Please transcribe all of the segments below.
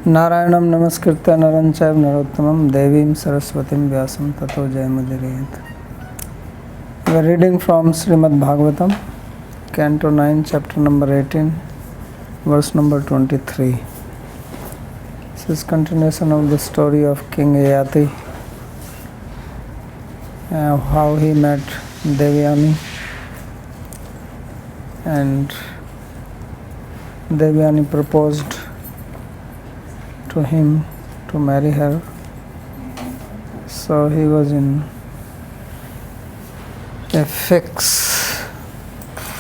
नारायणं नमस्कृत्य नरं चैव नरोत्तमं देवीं सरस्वतीं व्यासं ततो जयमुदीरयेत्. We are reading from Srimad Bhagavatam, Canto 9, Chapter number 18, verse number 23. This is continuation of the story of King Yayati, how he met Devyani, and Devyani proposed to him to marry her. So he was in a fix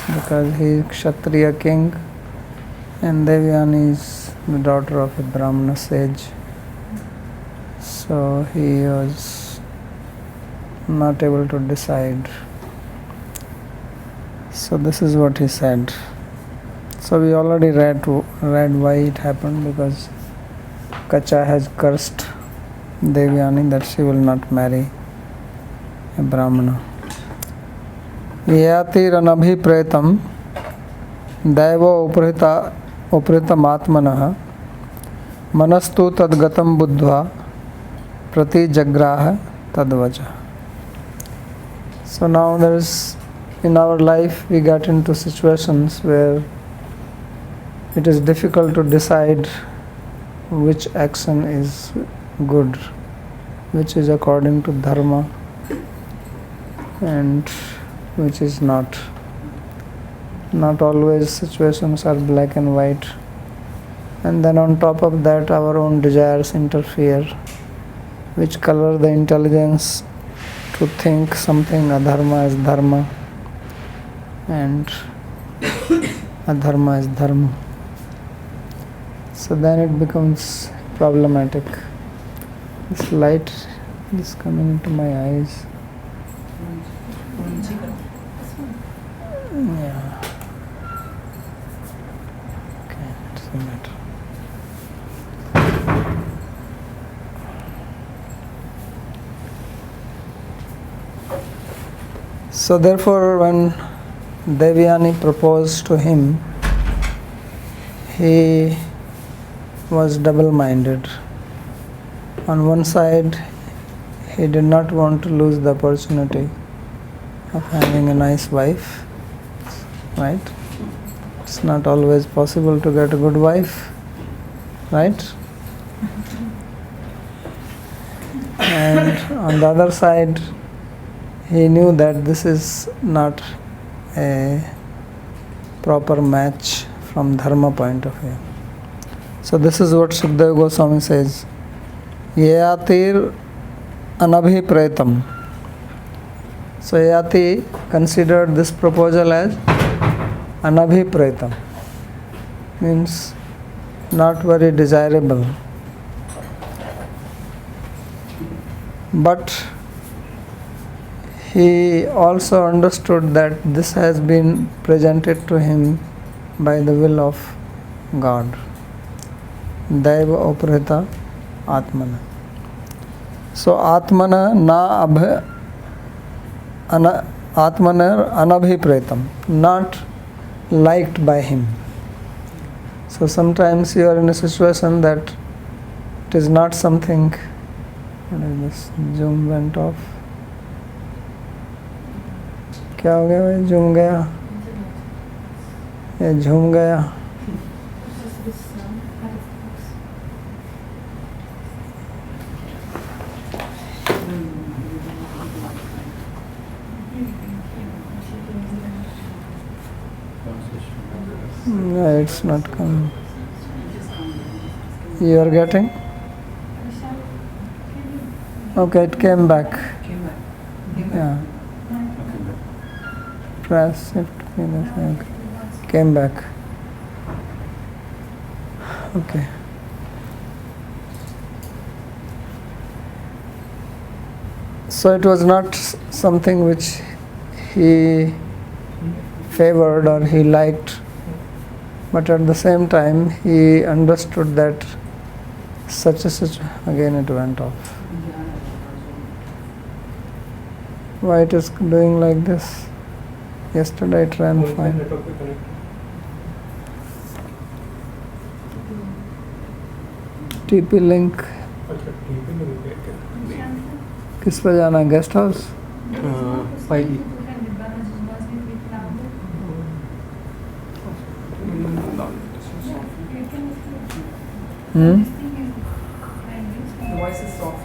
because he is Kshatriya king and Devyani is the daughter of a Brahmana sage. So he was not able to decide. So this is what he said. So we already read why it happened, because Kacha has cursed Devyani that she will not marry a Brahmana. Yayatiranabipretam Daiva upritam atmanah manastu tadgatam buddhva prati jagraha tadvaja. So now in our life we get into situations where it is difficult to decide which action is good, which is according to dharma, and which is not. Not always situations are black and white, and then on top of that our own desires interfere, which color the intelligence to think something adharma is dharma and adharma is dharma. So then it becomes problematic. This light is coming into my eyes. Yeah. Okay, doesn't matter. So therefore, when Devyani proposed to him, he was double-minded. On one side, he did not want to lose the opportunity of having a nice wife, right? It's not always possible to get a good wife, right? And on the other side, he knew that this is not a proper match from dharma point of view. So this is what Sukadeva Goswami says. Yayatir anabhipretam. So Yayati considered this proposal as anabhipretam, means not very desirable. But he also understood that this has been presented to him by the will of God. Daiva uprita atmana. So atmana atmana anabhipretam, not liked by him. So sometimes you are in a situation that it is not something. What is this? Zoom went off. क्या हो गया भाई? झूम गया, ये झूम गया. No, it's not coming. You are getting? Okay, it came back. Yeah. Press shift. Came back. Okay. So it was not something which he favored or he liked, but at the same time he understood that such again it went off. Why it is doing like this? Yesterday it ran fine. TP link अच्छा ठीक है क्या किस पर जाना है? Guest house? File hmm voice is soft.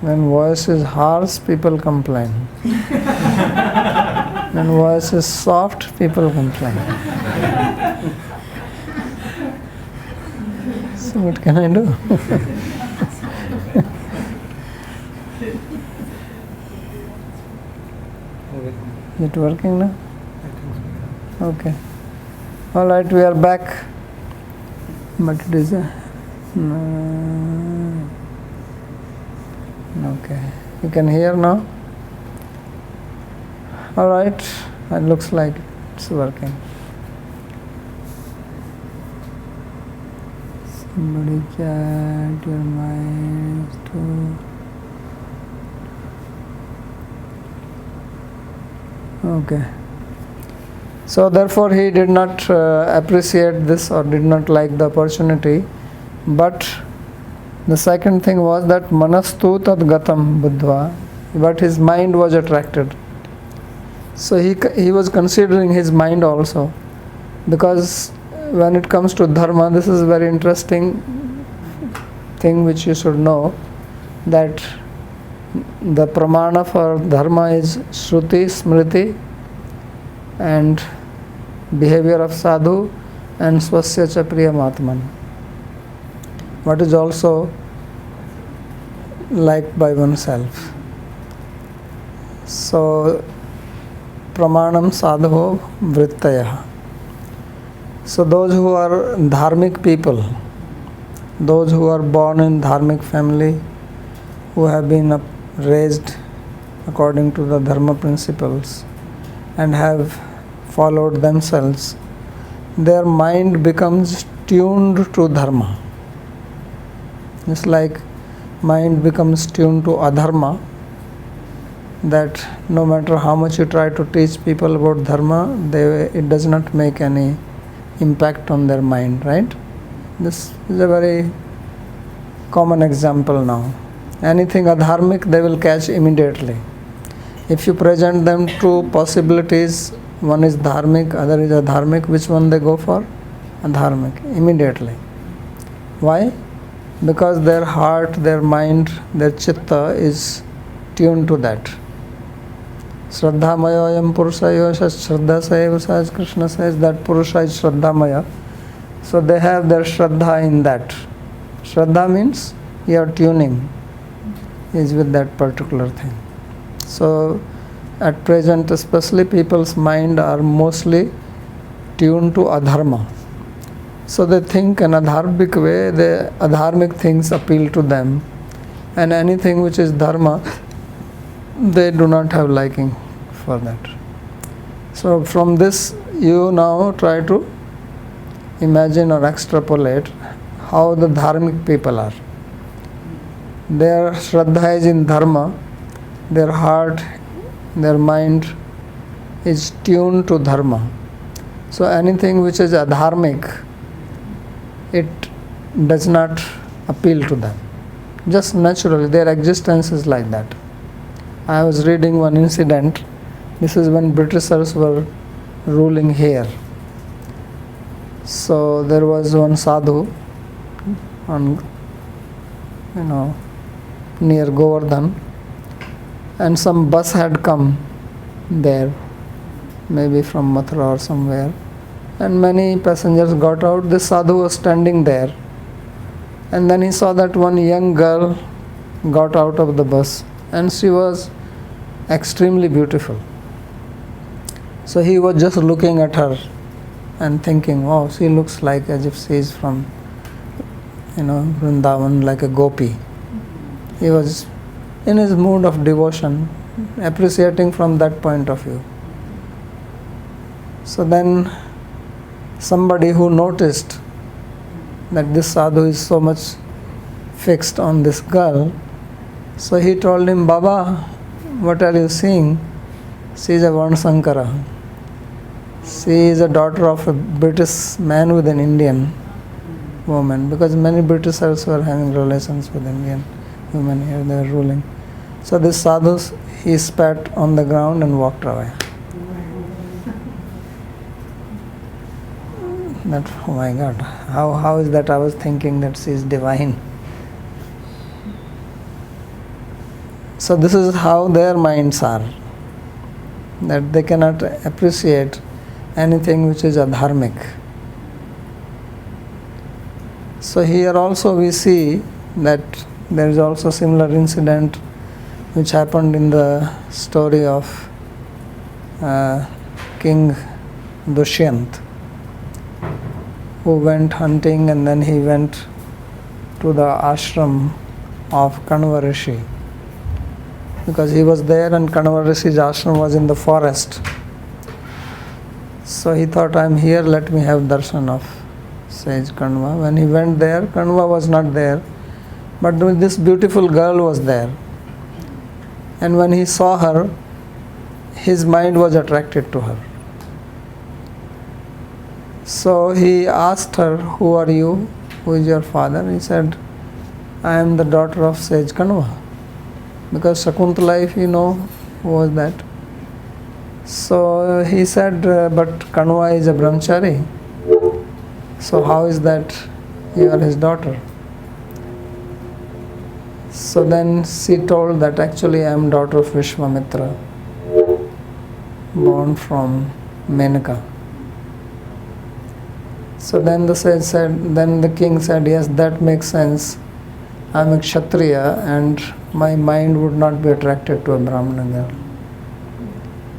When voice is harsh, people complain. When voice is soft, people complain. So what can I do? Is it working now? Okay. All right, we are back. But it is a... Okay. You can hear now? All right. It looks like it's working. Somebody chat your mind to... Okay. So therefore he did not appreciate this or did not like the opportunity. But the second thing was that manastu tad gatam buddhva, but his mind was attracted. So he was considering his mind also, because when it comes to dharma, this is a very interesting thing which you should know, that the pramana for dharma is Shruti, Smriti, and behavior of sadhu, and swasya cha priyamatman, what is also liked by oneself. So, pramanam sadho vrittaya. So those who are dharmic people, those who are born in dharmic family, who have been raised according to the dharma principles and have followed themselves, their mind becomes tuned to dharma. Just like mind becomes tuned to adharma, that no matter how much you try to teach people about dharma, it does not make any impact on their mind, right? This is a very common example now. Anything adharmic, they will catch immediately. If you present them two possibilities, one is dharmic, other is adharmic, which one they go for? Adharmic, immediately. Why? Because their heart, their mind, their chitta is tuned to that. Shraddhamaya ayam purusha yosha shraddha saeva, as Krishna says, that purusha is shraddhamaya. So they have their shraddha in that. Shraddha means your tuning is with that particular thing. So at present, especially, people's mind are mostly tuned to adharma. So they think in adharmic way, the adharmic things appeal to them, and anything which is dharma, they do not have liking for that. So from this, you now try to imagine or extrapolate how the dharmic people are. Their shraddha is in dharma, their heart, their mind is tuned to dharma. So anything which is adharmic, it does not appeal to them. Just naturally, their existence is like that. I was reading one incident. This is when Britishers were ruling here. So there was one sadhu on, near Govardhan, and some bus had come there, maybe from Mathura or somewhere, and many passengers got out. This sadhu was standing there, and then he saw that one young girl got out of the bus, and she was extremely beautiful. So he was just looking at her and thinking, oh, she looks like as if she is from, Vrindavan, like a gopi. He was in his mood of devotion, appreciating from that point of view. So then somebody who noticed that this sadhu is so much fixed on this girl. So he told him, Baba, what are you seeing? She is a Varnasankara. She is a daughter of a British man with an Indian woman, because many Britishers were having relations with Indian women here, they were ruling. So this sadhu, he spat on the ground and walked away. That, oh my God, how is that? I was thinking that she is divine. So this is how their minds are, that they cannot appreciate anything which is adharmic. So here also we see that there is also similar incident which happened in the story of King Dushyant, who went hunting and then he went to the ashram of Kanva Rishi, because he was there and Kanva Rishi's ashram was in the forest. So he thought, I am here, let me have darshan of sage Kanva. When he went there, Kanva was not there, but this beautiful girl was there. And when he saw her, his mind was attracted to her. So he asked her, who are you? Who is your father? He said, I am the daughter of sage Kanva. Because Shakuntala, if you know, who was that? So he said, but Kanva is a brahmachari. So how is that you are his daughter? So then she told that actually I am daughter of Vishwamitra, born from Menaka. So then the king said, yes, that makes sense. I am a Kshatriya and my mind would not be attracted to a Brahmana girl.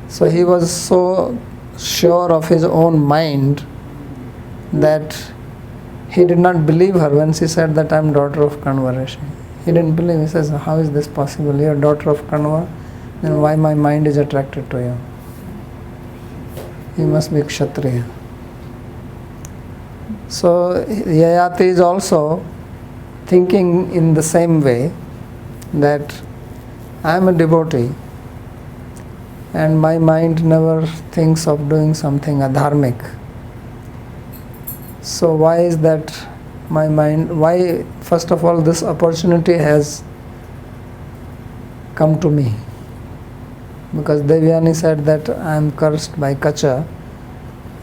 So he was so sure of his own mind that he did not believe her when she said that I am daughter of Kanva Rishi. He didn't believe. He says, how is this possible? You are daughter of Kanva, then why my mind is attracted to you? You must be Kshatriya. So Yayati is also thinking in the same way, that I am a devotee and my mind never thinks of doing something adharmic. So why is that my mind, why first of all this opportunity has come to me? Because Devyani said that I am cursed by Kacha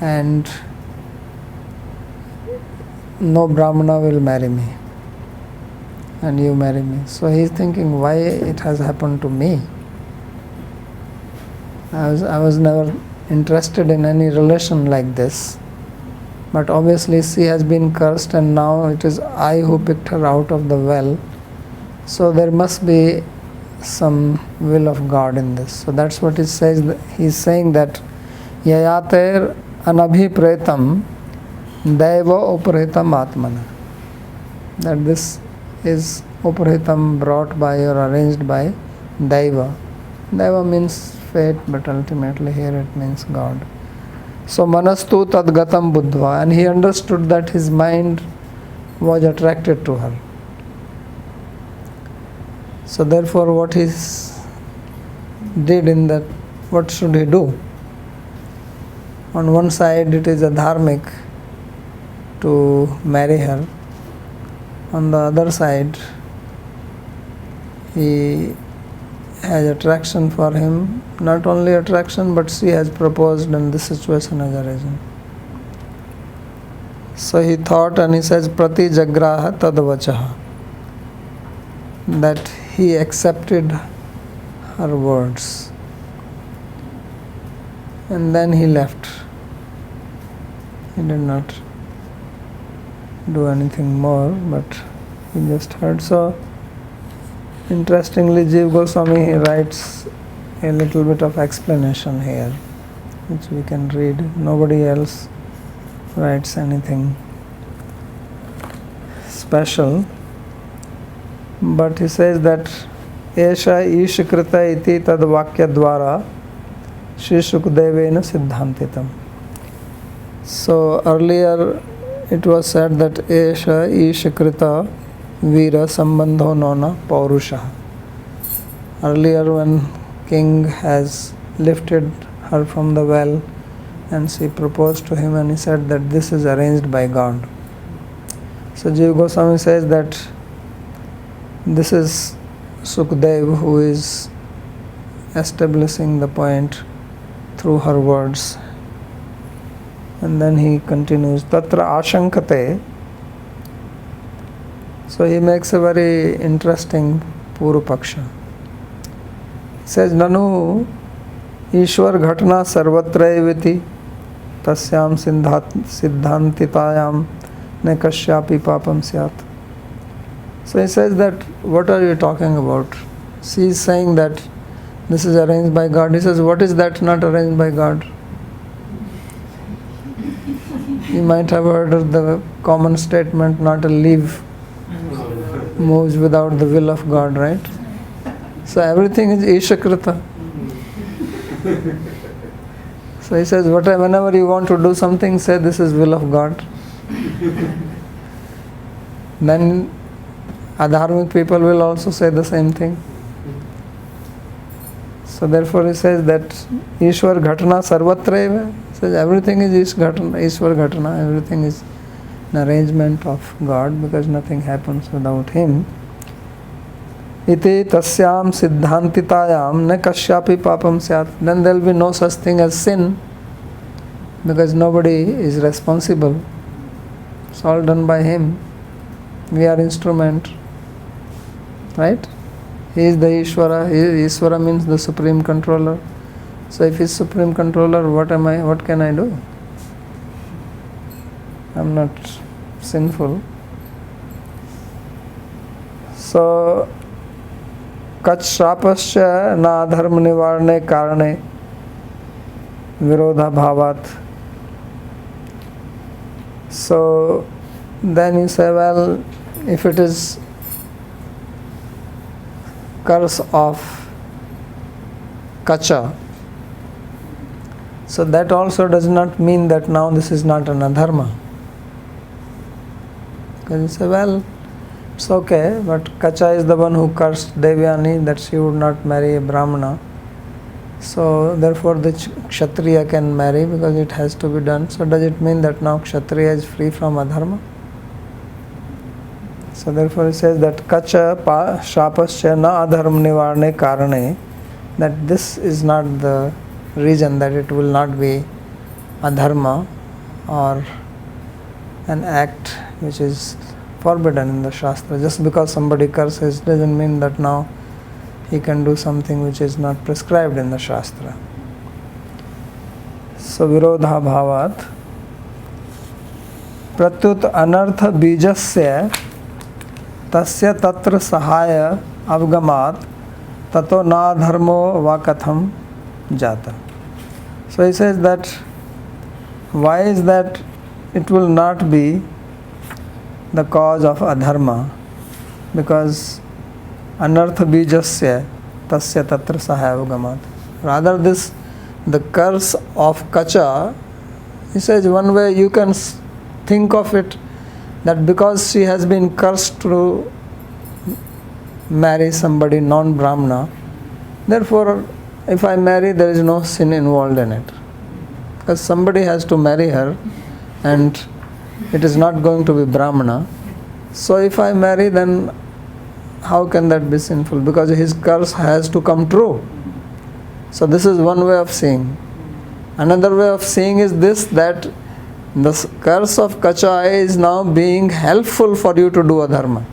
and no Brahmana will marry me and you marry me. So he is thinking, why it has happened to me? I was never interested in any relation like this. But obviously she has been cursed and now it is I who picked her out of the well. So there must be some will of God in this. So that's what it says. He is saying that Yayater anabhipretam daiva uparitam atmana. That this is uparitam, brought by or arranged by Daiva. Daiva means fate, but ultimately here it means God. So manastu tadgatam buddhva, and he understood that his mind was attracted to her. So therefore what he did in that, what should he do? On one side it is a dharmic to marry her. On the other side, he has attraction for him. Not only attraction, but she has proposed and this situation has arisen. So he thought and he says, Prati jagraha tadvachaha, that he accepted her words. And then he left. He did not do anything more, but he just heard. So interestingly, Jiva Goswami writes a little bit of explanation here, which we can read. Nobody else writes anything special, but he says that Esha Ishikrita iti tad vakya dwara Shri Shukadevena siddhantitam. So earlier it was said that Esha Ishikrita Veera Sambandho Nona Paurusha. Earlier, when king has lifted her from the well and she proposed to him, and he said that this is arranged by God. So Jiva Goswami says that this is Sukdev who is establishing the point through her words. And then he continues, Tatra Ashankate. So he makes a very interesting Puru Paksha. He says, Nanu Ishwar Ghatna Sarvatrayaviti Tasyam Siddhantitayam Ne Kashyapi Papam Syat. So he says that, what are you talking about? She is saying that this is arranged by God. He says, what is that not arranged by God? You might have heard of the common statement, not a leaf moves without the will of God, right? So everything is Ishakrita. So he says, whenever you want to do something, say this is will of God. Then adharmic people will also say the same thing. So therefore he says that Ishwar Ghatna Sarvatraiva. He says everything is Ishwar Ghatna, everything is an arrangement of God because nothing happens without Him. Iti tasyam siddhantitayam ne kashyapi papam syat. Then there will be no such thing as sin because nobody is responsible. It's all done by Him. We are instrument. Right? He is the Ishvara. Ishvara means the Supreme Controller. So if He is Supreme Controller, what can I do? I am not sinful. So Kach Shrapasya na dharma nivarne karane virodha bhavat. So then you say, well, if it is curse of Kacha, so that also does not mean that now this is not an adharma. Because you say, well, it's okay, but Kacha is the one who cursed Devyani that she would not marry a Brahmana. So therefore the Kshatriya can marry because it has to be done. So does it mean that now Kshatriya is free from adharma? So therefore it says that Kacha Shapasya na adharma nivarne karane, that this is not the reason that it will not be adharma or an act which is forbidden in the Shastra. Just because somebody curses doesn't mean that now he can do something which is not prescribed in the Shastra. So virodha bhavat pratyut anartha bijasya tasya tatra sahaya avgamat tato na dharmo va katham jata. So he says that why is that it will not be the cause of adharma? Because anartha bijasya tasya tatra sahaya avgamat. Rather the curse of Kacha, he says one way you can think of it, that because she has been cursed to marry somebody non-Brahmana, therefore if I marry there is no sin involved in it. Because somebody has to marry her and it is not going to be Brahmana. So if I marry, then how can that be sinful? Because his curse has to come true. So this is one way of seeing. Another way of seeing is this, that the curse of Kacha is now being helpful for you to do adharma.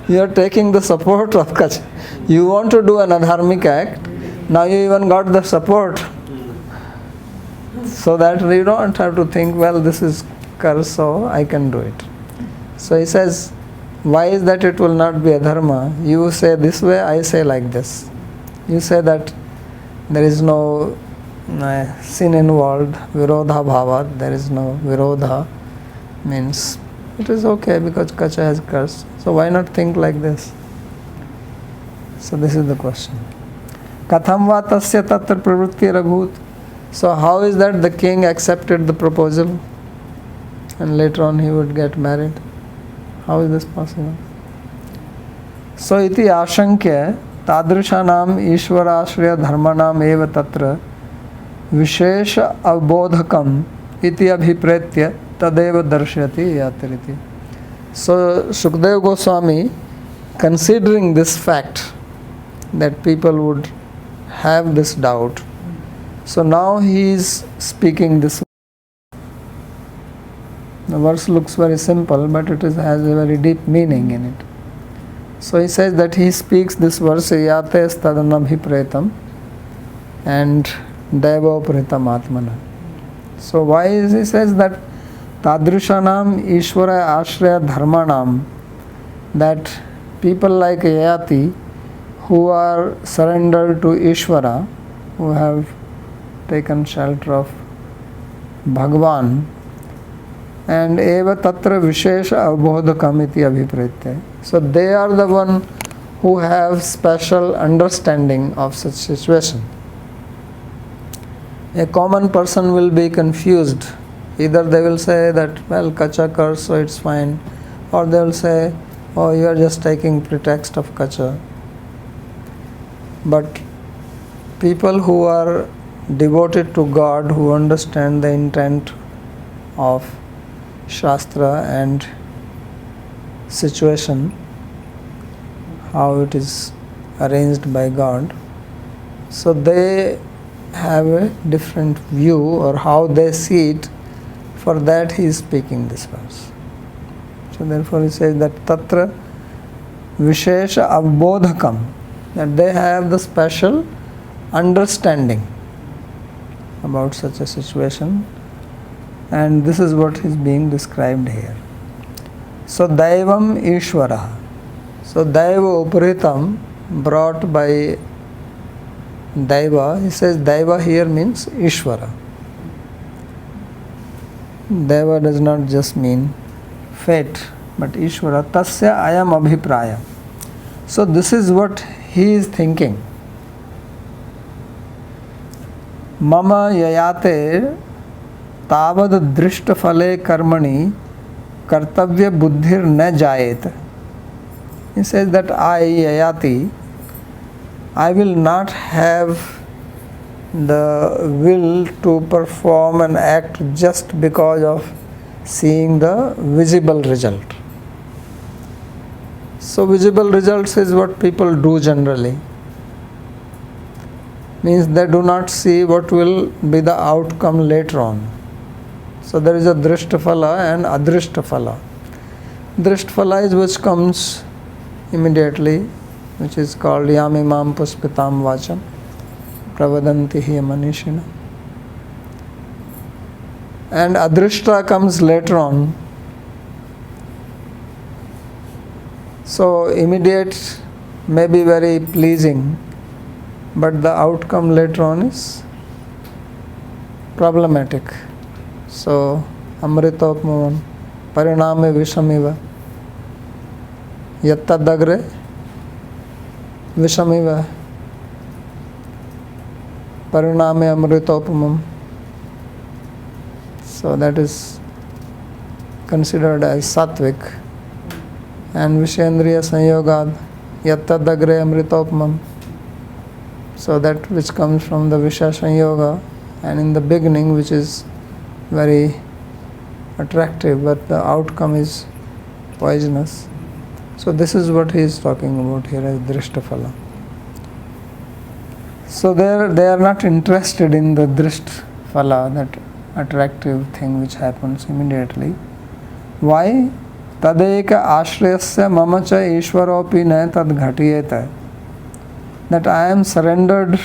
You are taking the support of Kacha. You want to do an adharmic act, now you even got the support. So that you don't have to think, well, this is curse, so I can do it. So he says, why is that it will not be adharma? You say this way, I say like this. You say that there is no sin involved, virodha bhavat, there is no virodha, means it is okay because Kacha has cursed. So why not think like this? So this is the question. Katham va tasya tatra pravritti raghut. So how is that the king accepted the proposal? and later on he would get married. How is this possible? So iti ashankya tadrishanam ishwarashraya dharmanam eva tatra vishesha avbodhakam iti abhipretya tadeva darshyati yatiriti. So Shukdev Goswami, considering this fact that people would have this doubt, so now he is speaking this. The verse looks very simple, but it has a very deep meaning in it. So he says that he speaks this verse, Yates tadanabhipretam and Devopritam Atmana. So why is he says that Tadrishanam Ishvara Ashraya Dharmanam, that people like Yayati who are surrendered to Ishvara, who have taken shelter of Bhagwan, and eva tatra vishesha avbodhakam iti abhipretya. So they are the one who have special understanding of such situation. A common person will be confused. Either they will say that, well, kacha curse, so it's fine, or they will say, oh, you are just taking pretext of kacha. But people who are devoted to God, who understand the intent of Shastra and situation, how it is arranged by God, so they have a different view or how they see it. For that he is speaking this verse. So therefore he says that tatra vishesha avbodhakam, that they have the special understanding about such a situation, and this is what is being described here. So Daivam Ishvara. So Daiva Uparitam, brought by Daiva. He says Daiva here means Ishvara. Daiva does not just mean fate, but Ishvara. Tasya ayam abhipraya. So this is what he is thinking. Mama yayate तावद दृष्ट फले कर्मणि कर्तव्य बुद्धिर न जायेत. He says that I, Yayati, I will not have the will to perform an act just because of seeing the visible result. So visible results is what people do generally. Means they do not see what will be the outcome later on. So there is a Drishtaphala and Adrishtaphala. Drishtaphala is which comes immediately, which is called Yamimam Puspitam Vacham Pravadanti Hi Manishina. And Adrishta comes later on. So immediate may be very pleasing, but the outcome later on is problematic. So Amritopmavam Pariname Vishamiva Yattadagre Vishamiva Pariname Amritopamam. So that is considered as Sattvic. And Vishendriya Sanyogad Yattadagre Amritopamam. So that which comes from the Visha Sanyoga, and in the beginning which is very attractive, but the outcome is poisonous. So this is what he is talking about here as Drishtaphala. So they are not interested in the Drishtaphala, that attractive thing which happens immediately. Why? Tadeka ashrayasya mama cha ishvaropi na tad ghatiyeta. That I am surrendered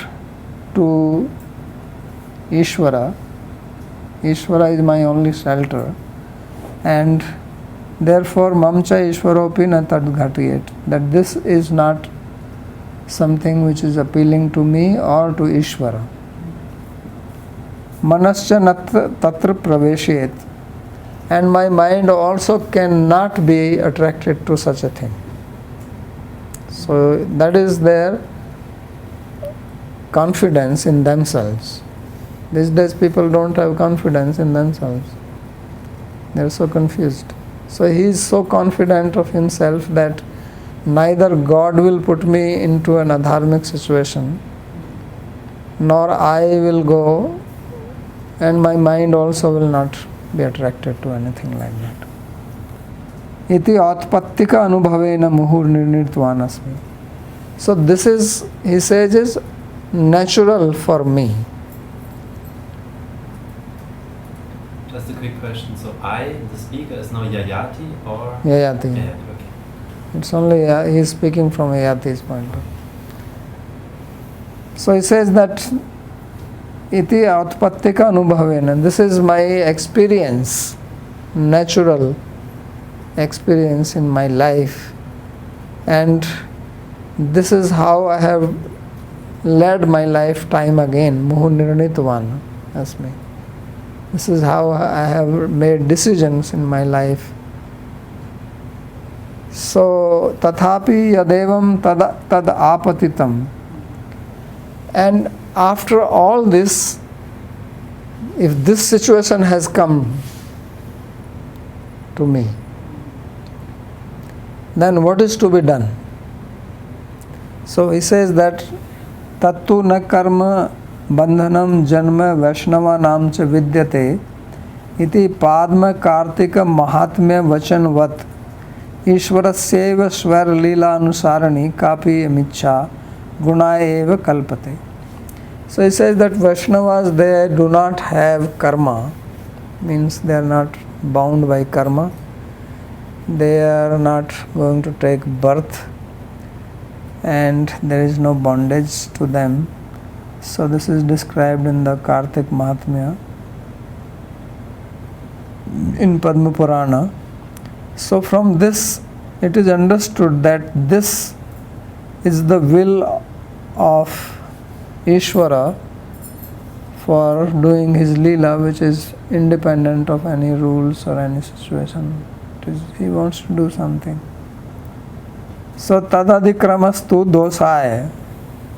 to Ishvara. Ishvara is my only shelter, and therefore mamcha ishvaropi na tad ghatiyet, that this is not something which is appealing to me or to Ishvara. Manascha nat tatra praveshyet, and my mind also cannot be attracted to such a thing. So that is their confidence in themselves. These days people don't have confidence in themselves. They are so confused. So he is so confident of himself that neither God will put me into an adharmic situation, nor I will go, and my mind also will not be attracted to anything like that. Iti atpattika anubhavena muhur nirnirtvan asmi. So this is, he says, is natural for me. Just a quick question. So I, the speaker, is now Yayati or? Yayati. Yayati, okay. It's only, he is speaking from Yayati's point of view. So he says that iti atpattika anubhavena. This is my experience, natural experience in my life, and this is how I have led my life time again. Muhu nirnitvan asmi. This is how I have made decisions in my life. So tathapi yadevam tad apatitam. And after all this, if this situation has come to me, then what is to be done? So he says that tattu na karma bandhanam janma vaishnava nam cha vidyate iti padma kartika mahatmya vachanvat ishvarasyeva swar lila anusarani kapi amicha gunaya eva kalpate. So he says that Vaishnavas, they do not have karma, means they are not bound by karma. They are not going to take birth, and there is no bondage to them. So this is described in the Kartik Mahatmya in Padma Purana. So from this it is understood that this is the will of Ishvara for doing his Leela, which is independent of any rules or any situation. He wants to do something. So tadadikramastu dosaya,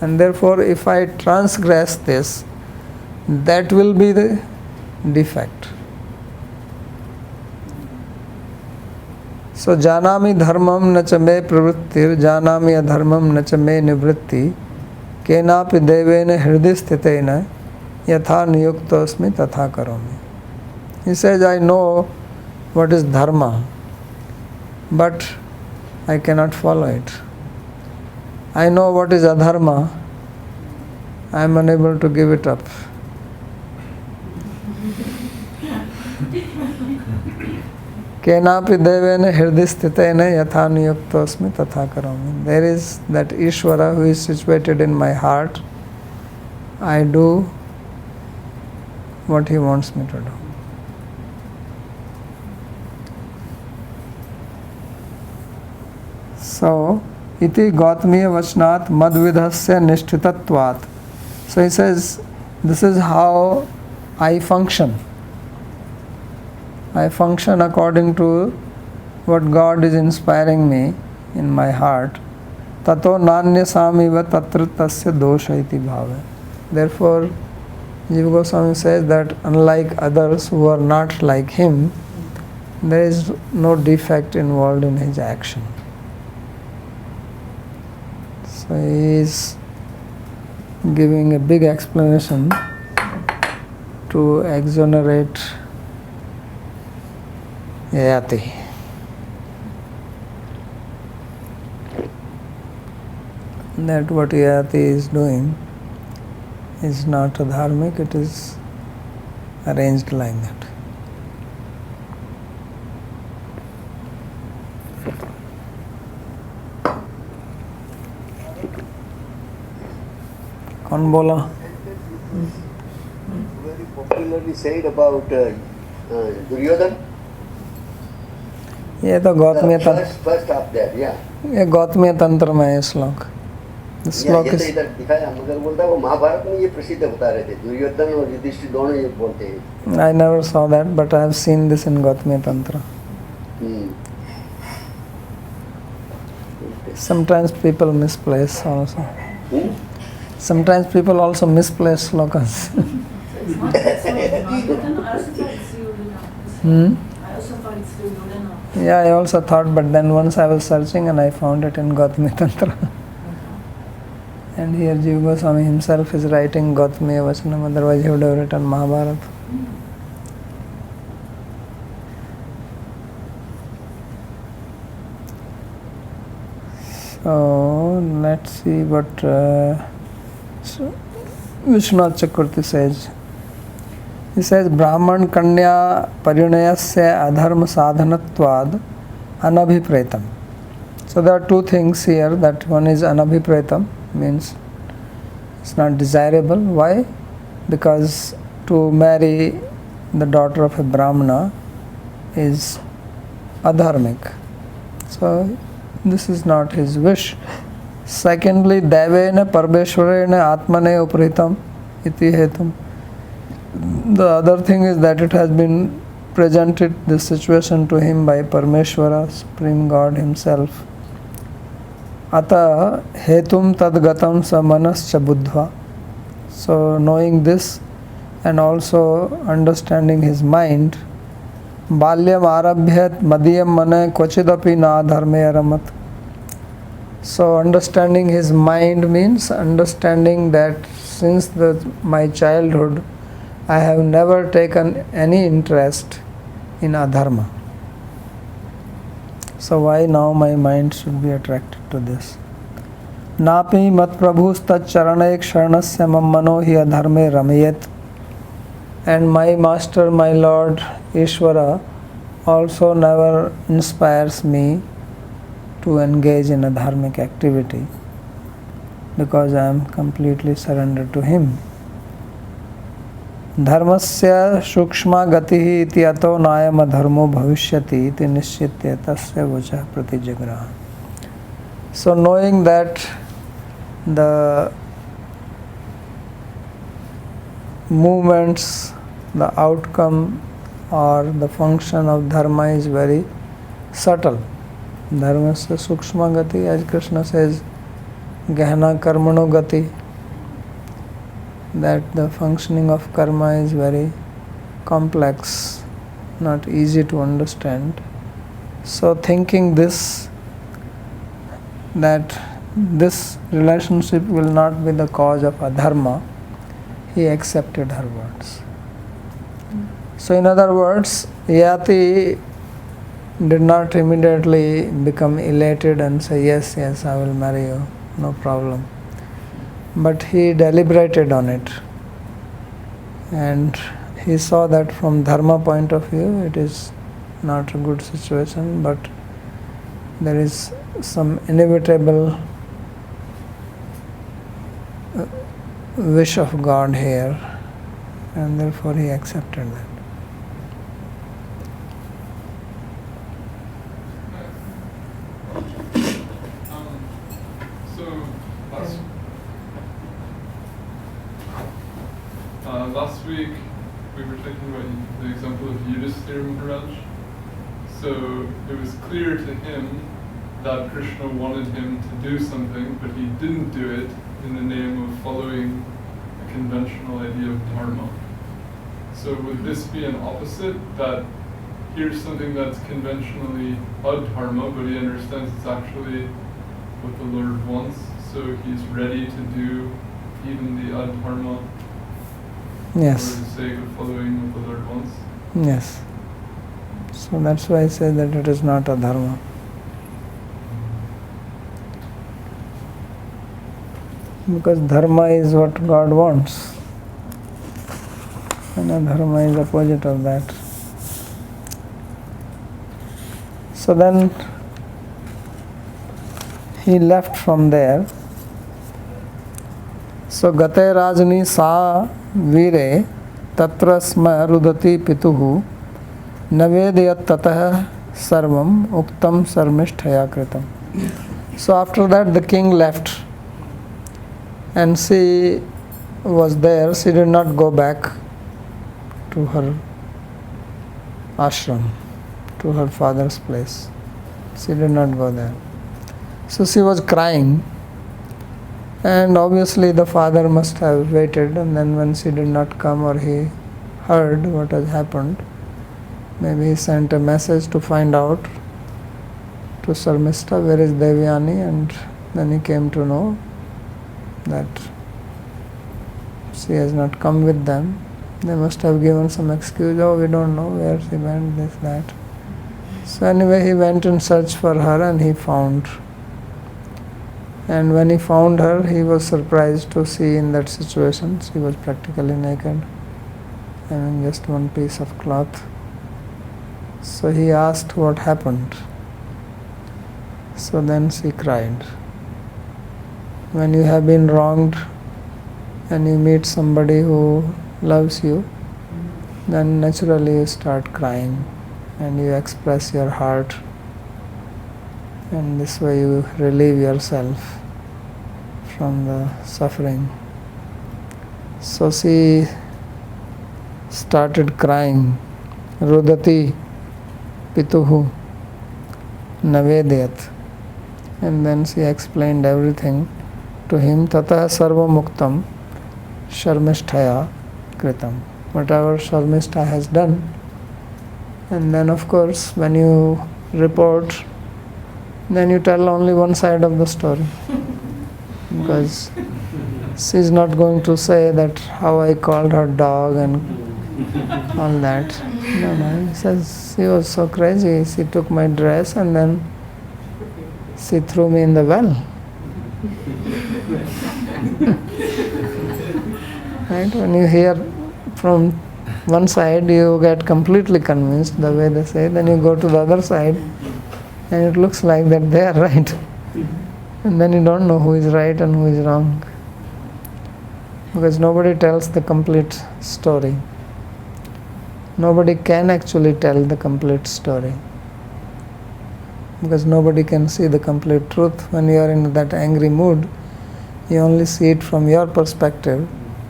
and therefore if I transgress this, that will be the defect. So janami dharmam na cha me pravrittir janami adharmam na cha me nivritti kenapi devena hridhi sthitena yatha niyuktosmi tatha karomi. He says, I know what is dharma, but I cannot follow it. I know what is adharma, I am unable to give it up. Kenapi devena hridhi sthitena yatha niyuktosmi tatha karomi. There is that Ishvara who is situated in my heart. I do what he wants me to do. So, iti Gautamiya Vachnat madvidhasya nishtitatvat. So he says, this is how I function. I function according to what God is inspiring me in my heart. Tato nanya samiva tatra tasya dosha iti bhava. Therefore, Jiva Goswami says that unlike others who are not like him, there is no defect involved in his action. So he is giving a big explanation to exonerate Yayati. That what Yayati is doing is not dharmic, it is arranged like that. कौन बोला? Very popularly said about Duryodhan. ये तो गौतमीय तंत्र, First up there, yeah. ये गौतमीय तंत्र में है श्लोक. श्लोक ये तो इधर दिखाया, मगर बोलता है वो महाभारत में ये प्रसिद्ध बता रहे थे. दुर्योधन और युधिष्ठिर दोनों ये बोलते हैं. I never saw that, but I have seen this in Gautamiya Tantra. Sometimes people misplace also. Sometimes people also misplace slokas. I also it's still good enough. Yeah, I also thought, but then once I was searching and I found it in Gautami Tantra. And here Jiva Goswami himself is writing Gautamiya Vachanam, otherwise he would have written Mahabharata. So let's see what Vishwanath Chakravarti says. He says Brahman Kanya Parinayasya Adharma Sadhanatvad Anabhipretam. So there are two things here. That one is Anabhipretam, means it's not desirable. Why? Because to marry the daughter of a Brahmana is adharmic. So this is not his wish. Secondly, Devena Parmeshwarena Atmane Upritam iti hetum. The other thing is that it has been presented, this situation, to him by Parmeshwara, Supreme God himself. Ata hetum tadgatam samanascha buddhva. So knowing this and also understanding his mind, balyam arabhyat madhyam mane kvachidapi na dharme aramat. So understanding his mind means understanding that since my childhood I have never taken any interest in adharma. So why now my mind should be attracted to this? Napi mat prabhus tat charanaik sharanasya mammano hi adharme ramayet. And my master, my Lord Ishvara also never inspires me to engage in a dharmic activity because I am completely surrendered to him. Dharmasya shukshma gatihi iti ato nayam adharmo bhavishyati iti nishchitya tasya vacha pratijagraha. So knowing that the movements, the outcome or the function of dharma is very subtle. Dharmasya sukshma gati, as Krishna says, gehna karmano gati, that the functioning of karma is very complex, not easy to understand. So thinking this, that this relationship will not be the cause of adharma, he accepted her words. So in other words, Yati did not immediately become elated and say, yes, I will marry you, no problem. But he deliberated on it. And he saw that from dharma point of view, it is not a good situation, but there is some inevitable wish of God here, and therefore he accepted that. Last week we were talking about the example of Yudhisthira Maharaj. So it was clear to him that Krishna wanted him to do something, but he didn't do it in the name of following a conventional idea of dharma. So would this be an opposite, that here's something that's conventionally adharma, but he understands it's actually what the Lord wants, so he's ready to do even the adharma Yes. for the sake of following what the Lord wants? Yes. So that's why I say that it is not a dharma. Because dharma is what God wants, and adharma is opposite of that. So then he left from there. So gate rajni sa vire tatra sma rudati pituhu navedayat tatah sarvam uktam sarmisthaya kritam. So after that the king left, and she was there. She did not go back to her ashram, to her father's place. She did not go there. So she was crying, and obviously the father must have waited, and then when she did not come or he heard what has happened, Maybe he sent a message to find out to Sarmista where is Devyani, and then he came to know that she has not come with them. They must have given some excuse, oh we don't know where she went, this, that. So anyway, he went in search for her and he found. And when he found her, he was surprised to see in that situation. She was practically naked, having just one piece of cloth. So he asked what happened. So then she cried. When you have been wronged and you meet somebody who loves you, then naturally you start crying and you express your heart, and this way you relieve yourself from the suffering. So she started crying, Rudati Pituhu Navedayat, and then she explained everything to him. Tatah sarva muktam sharmisthaya kritam. Whatever Sharmistha has done. And then of course when you report, then you tell only one side of the story. Because she is not going to say that how I called her dog and all that. No, he says she was so crazy. She took my dress and then she threw me in the well. Right? When you hear from one side, you get completely convinced the way they say. Then you go to the other side, and it looks like that they are right. And then you don't know who is right and who is wrong. Because nobody tells the complete story. Nobody can actually tell the complete story. Because nobody can see the complete truth. When you are in that angry mood, you only see it from your perspective.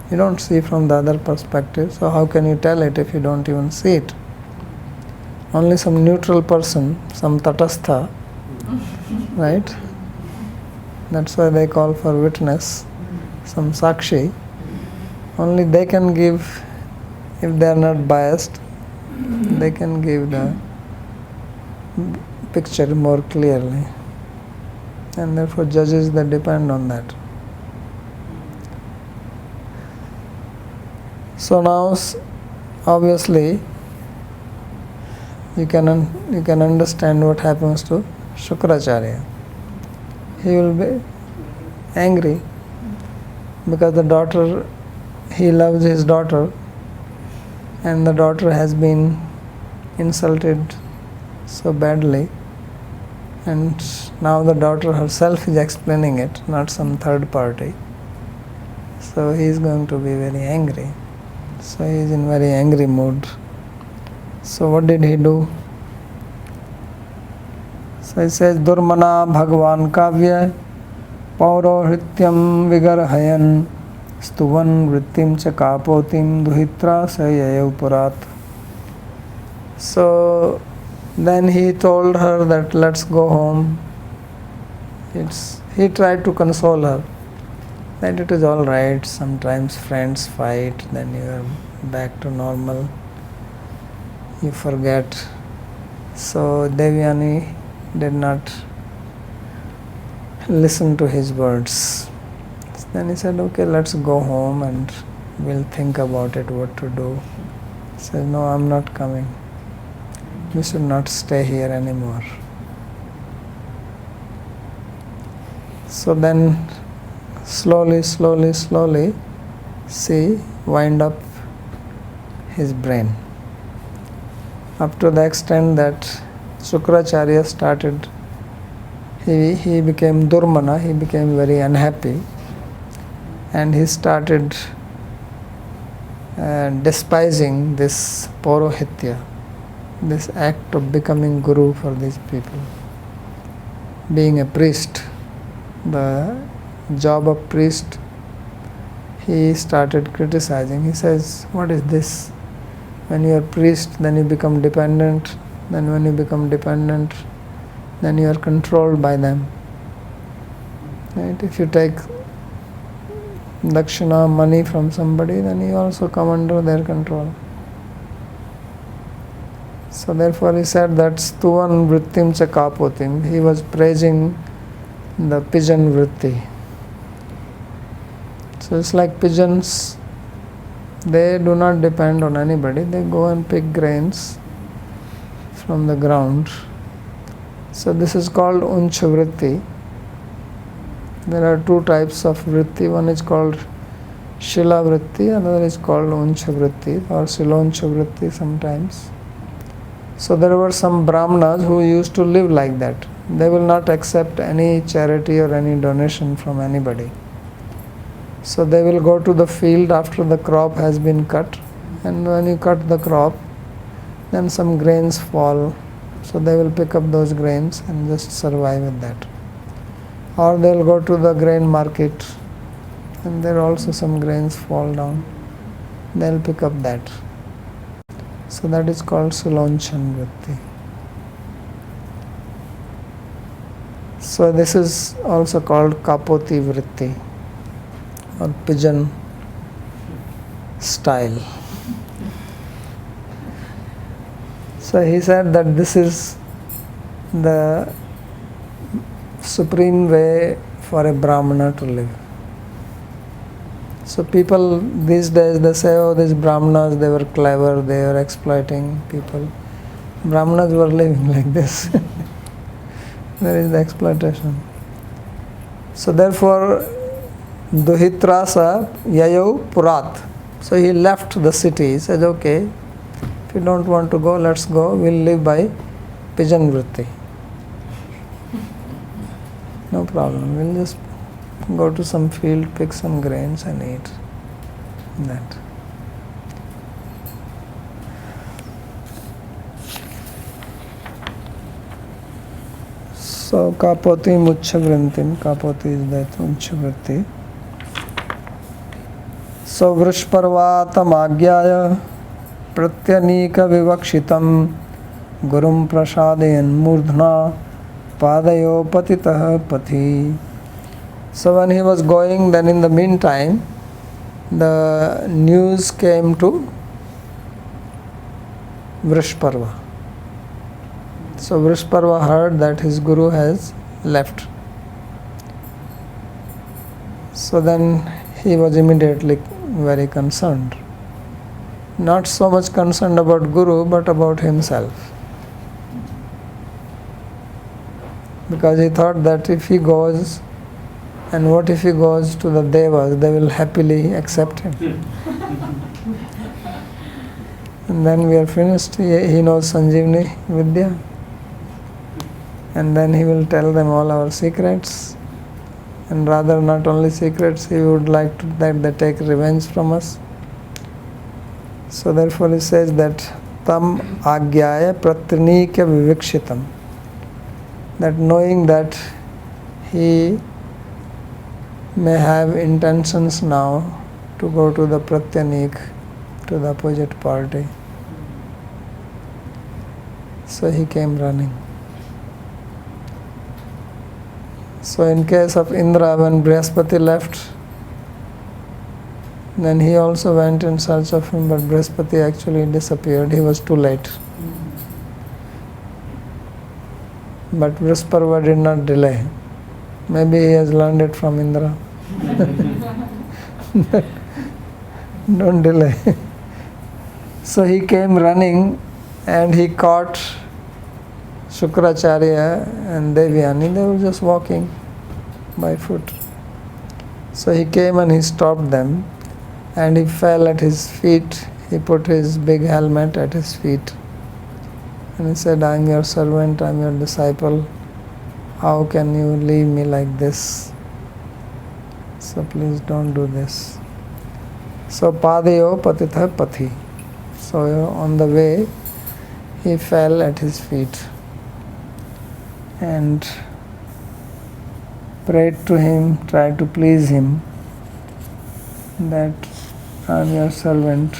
You don't see from the other perspective. So how can you tell it if you don't even see it? Only some neutral person, some tatastha, right? That's why they call for witness, some sakshi. Only they can give, if they are not biased, they can give the picture more clearly. And therefore judges, they depend on that. So now, obviously, you can understand what happens to Shukracharya. He will be angry because the daughter, he loves his daughter, and the daughter has been insulted so badly, and now the daughter herself is explaining it, not some third party. So he is going to be very angry. So he is in very angry mood. So what did he do? So he says, Durmana Bhagwan Kavya Paurohrityam Vigarhayan Stuvan Vrittim Chakapotim Duhitra Sayayav Purat. So then he told her that let's go home. He tried to console her. That it is all right, sometimes friends fight, then you are back to normal, you forget. So Devyani did not listen to his words. Then he said, okay, let's go home and we'll think about it, what to do. He said, no, I'm not coming. We should not stay here anymore. So then slowly, she wind up his brain. Up to the extent that Shukracharya started, he became Durmana, he became very unhappy, and he started despising this Paurohitya, this act of becoming guru for these people. Being a priest, the job of priest, he started criticizing. He says, what is this? When you are priest, then you become dependent. Then when you become dependent, then you are controlled by them. Right? If you take dakshina, money from somebody, then you also come under their control. So therefore he said that Stuvan Vrittim cha Kapotim. He was praising the pigeon vritti. So it's like pigeons, they do not depend on anybody. They go and pick grains from the ground. So this is called Uncha Vritti. There are two types of Vritti. One is called Shila Vritti, another is called Uncha Vritti or Siloncha Vritti sometimes. So there were some Brahmanas who used to live like that. They will not accept any charity or any donation from anybody. So they will go to the field after the crop has been cut, and when you cut the crop, then some grains fall. So they will pick up those grains and just survive with that. Or they will go to the grain market, and there also some grains fall down. They will pick up that. So that is called Sulonchan Vritti. So this is also called Kapoti Vritti or pigeon style. So he said that this is the supreme way for a Brahmana to live. So people these days, they say, oh, these Brahmanas, they were clever, they were exploiting people. Brahmanas were living like this. There is the exploitation. So therefore, Duhitrasa Yayau Purat. So he left the city. He said, okay, if you don't want to go, let's go. We'll live by pigeon vritti. No problem. We'll just go to some field, pick some grains and eat that. So Kapoti Mucha Vrintim. Kapoti is that Mucha Vritti. So Vrishparvatam Agyaya Pratyanika Vivakshitam Gurum Prasadayan Murdhna Padayo Patitah Pathi. So when he was going, then in the meantime, the news came to Vrishparva. So Vrishparva heard that his guru has left. So then he was immediately very concerned. Not so much concerned about guru, but about himself. Because he thought that if he goes, and what if he goes to the Devas, they will happily accept him. And then we are finished. He knows Sanjeevani Vidya. And then he will tell them all our secrets. And rather not only secrets, he would like to, that they take revenge from us. So therefore he says that Tam Agyaya Pratrinikya Vivikshitam. That knowing that he may have intentions now to go to the Pratyanik, to the opposite party. So he came running. So in case of Indra, when Brihaspati left, then he also went in search of him, but Brihaspati actually disappeared. He was too late. But Vrishparva did not delay. Maybe he has learned it from Indra. Don't delay. So he came running and he caught Shukracharya and Devyani. They were just walking by foot. So he came and he stopped them and he fell at his feet. He put his big helmet at his feet. And he said, I am your servant, I am your disciple. How can you leave me like this? So please don't do this. So Padayo Patitha Pathi. So on the way, he fell at his feet and prayed to him, tried to please him that I am your servant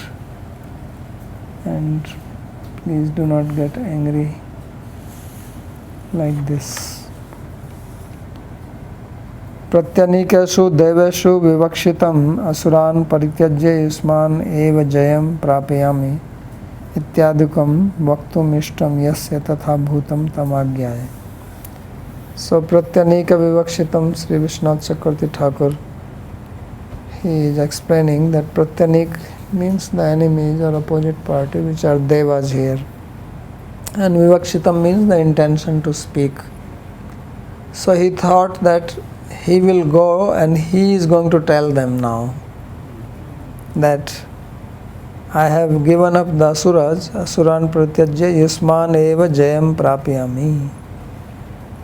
and please do not get angry like this. Pratyanikeshu deveshu vivakshitam asuran parityajya yusman eva jayam prapayami इत्यादिकं वक्तुम् इष्टं यस्य तथा भूतं तमाज्ञाय. So Pratyanika Vivakshitam, Sri Vishwanath Chakravarti Thakur, he is explaining that Pratyanik means the enemies or opposite party, which are devas here, and Vivakshitam means the intention to speak. So he thought that he will go and he is going to tell them now that I have given up the asuras, asuran pratyajya yusman eva jayam prapyami.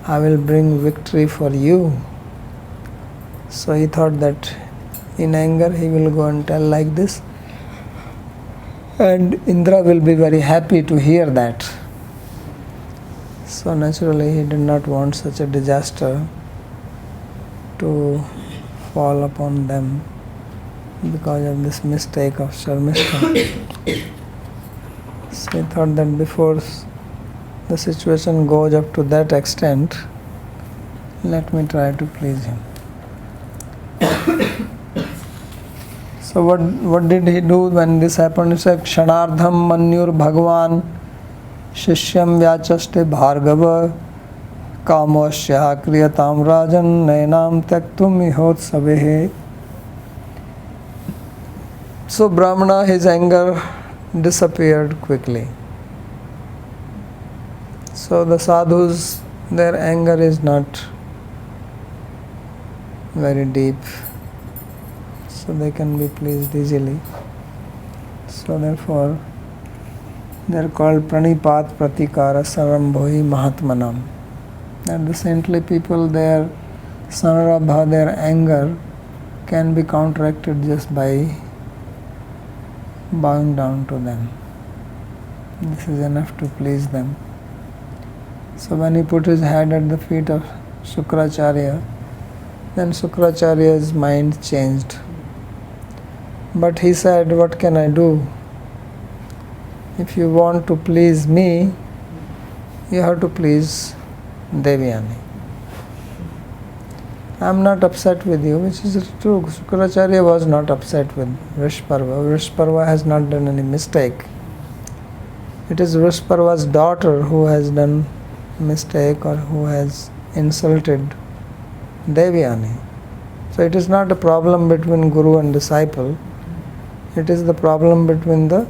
I will bring victory for you. So he thought that in anger he will go and tell like this, and Indra will be very happy to hear that. So naturally he did not want such a disaster to fall upon them because of this mistake of Sharmishta. So he thought that before the situation goes up to that extent, let me try to please him. So what did he do when this happened? He said, Kshanardham manyur bhagwan shishyam vyachaste bhargava kamosya kriyatam rajan nainam tektum ihotsavehe. So Brahmana, his anger disappeared quickly. So the sadhus, their anger is not very deep, so they can be pleased easily. So therefore they are called pranipat pratikara sarambhohi mahatmanam. And the saintly people, their sanarabha, their anger can be counteracted just by bowing down to them. This is enough to please them. So when he put his head at the feet of Shukracharya, then Shukracharya's mind changed. But he said, what can I do? If you want to please me, you have to please Devyani. I am not upset with you, which is true. Shukracharya was not upset with Vrishparva. Vrishparva has not done any mistake. It is Vrishparva's daughter who has done mistake or who has insulted Devyani. So it is not a problem between Guru and disciple. It is the problem between the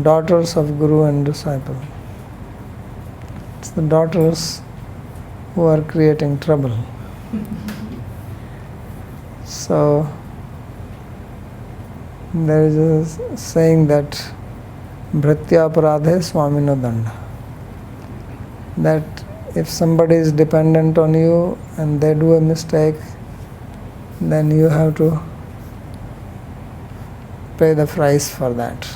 daughters of Guru and disciple. It's the daughters who are creating trouble. So there is a saying that Bhritya aparadhe swamino danda. That if somebody is dependent on you and they do a mistake, then you have to pay the price for that.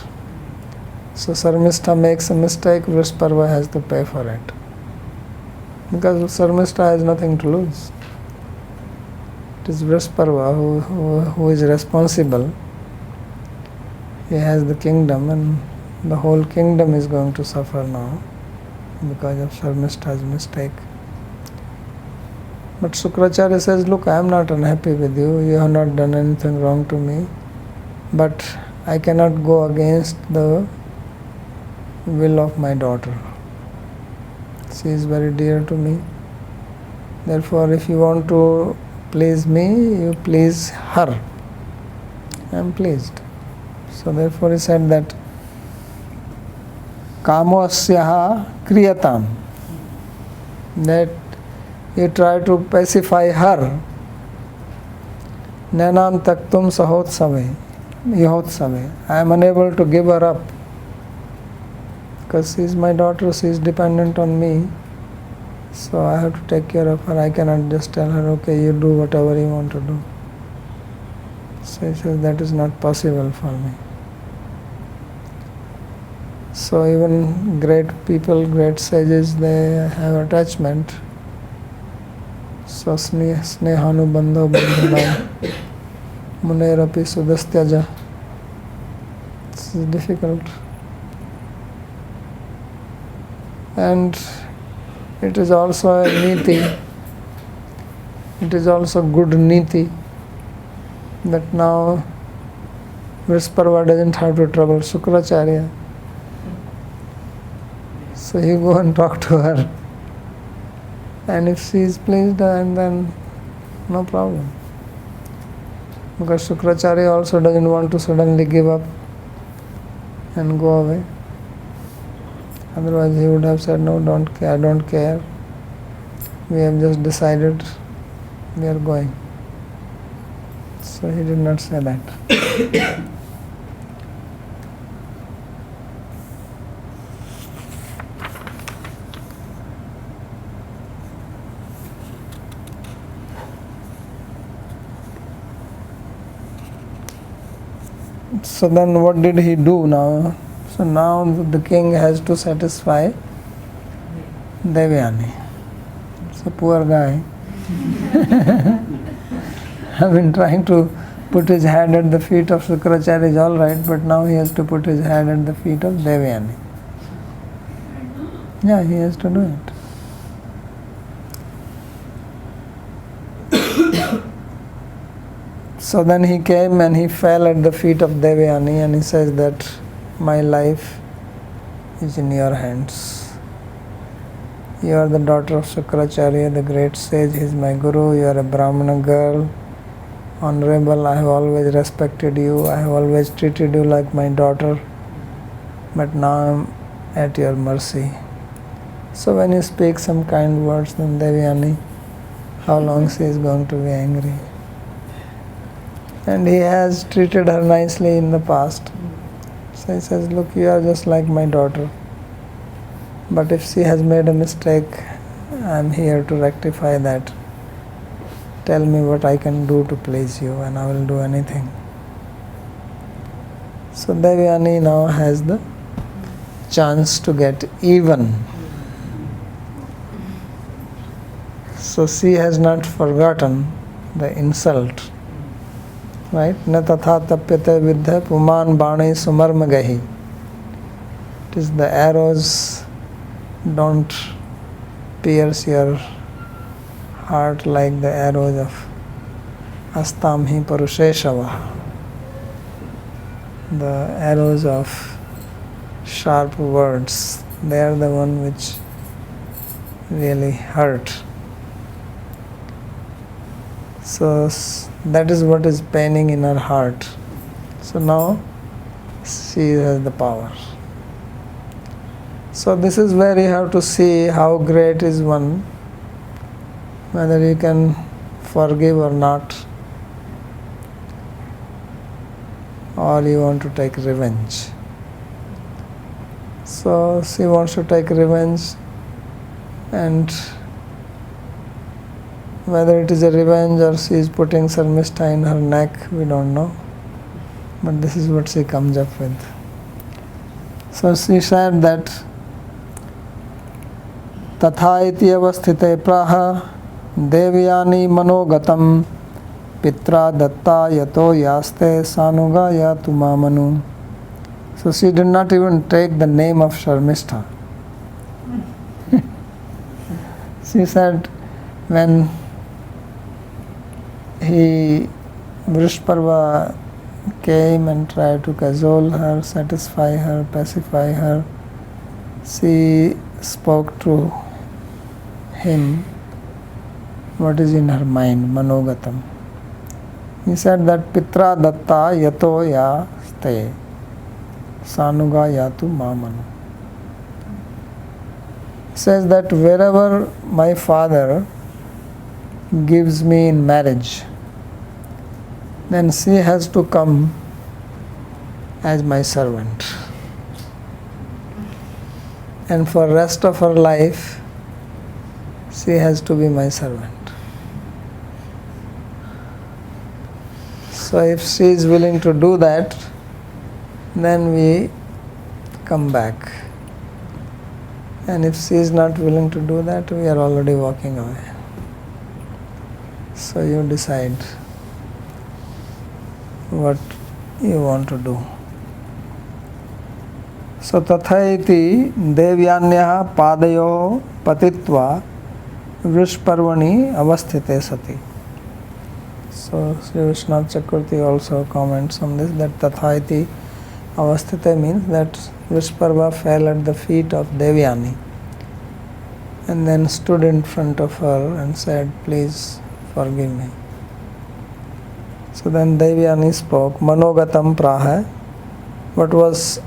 So Sarmishta makes a mistake, Vrishparva has to pay for it. Because Sarmishta has nothing to lose. It is Vrishparva who is responsible. He has the kingdom and the whole kingdom is going to suffer now because of Sarmishta's mistake. But Shukracharya says, look, I am not unhappy with you. You have not done anything wrong to me. But I cannot go against the will of my daughter. She is very dear to me. Therefore, if you want to please me, you please her. I am pleased. So therefore he said that kamosyaha kriyatam, that you try to pacify her. Nanam taktum sahotsave, yahotsave. I am unable to give her up because she is my daughter, she is dependent on me. So I have to take care of her. I cannot just tell her, okay, you do whatever you want to do. So he says that is not possible for me. So even great people, great sages, they have attachment. So snehanu bandho bandhanam munerapi sudastyaja. This is difficult. And it is also a niti. It is also good niti that now Vrishparva doesn't have to trouble Shukracharya. So you go and talk to her, and if she is pleased, and then no problem. Because Shukracharya also doesn't want to suddenly give up and go away. Otherwise he would have said, no, don't care, I don't care. We have just decided we are going. So he did not say that. So then what did he do now? So now the king has to satisfy Devyani. It's a poor guy. I've been trying to put his head at the feet of Shukracharya is all right, but now he has to put his head at the feet of Devyani. Yeah, he has to do it. So then he came and he fell at the feet of Devyani and he says that my life is in your hands. You are the daughter of Shukracharya, the great sage. He is my guru. You are a Brahmana girl, honorable. I have always respected you. I have always treated you like my daughter. But now I am at your mercy. So when you speak some kind words, then Devyani, how long she is going to be angry? And he has treated her nicely in the past. So he says, look, you are just like my daughter. But if she has made a mistake, I am here to rectify that. Tell me what I can do to please you and I will do anything. So Devyani now has the chance to get even. So she has not forgotten the insult. Right? Na tatha tapyate vidya puman bani sumarma gahi. It is the arrows don't pierce your heart like the arrows of astamhi parusheshava. The arrows of sharp words, they are the one which really hurt. So that is what is paining in her heart. So now she has the power. So this is where you have to see how great is one, whether you can forgive or not, or you want to take revenge. So she wants to take revenge, and whether it is a revenge or she is putting Sarmishta in her neck, we don't know. But this is what she comes up with. So she said that Tatha iti avasthite praha Devyani manogatam Pitra datta yato yaste sanuga yatu mamanu. So she did not even take the name of Sharmistha. She said when Vrishparva came and tried to cajole her, satisfy her, pacify her, she spoke to him what is in her mind, manogatam. He said that Pitra datta yato ya ste sanuga yatu mamanu. He says that wherever my father gives me in marriage, then she has to come as my servant. And for rest of her life, she has to be my servant. So if she is willing to do that, then we come back. And if she is not willing to do that, we are already walking away. So you decide what you want to do. So tathaiti Devyanyah padayo patitva Vrishparvani avasthite sati. So Sri Vishwanath Chakravarti also comments on this, that tathaiti Avasthita means that Vishparva fell at the feet of Devyani and then stood in front of her and said, "Please forgive me." So then Devyani spoke, Manogatam praha. What was,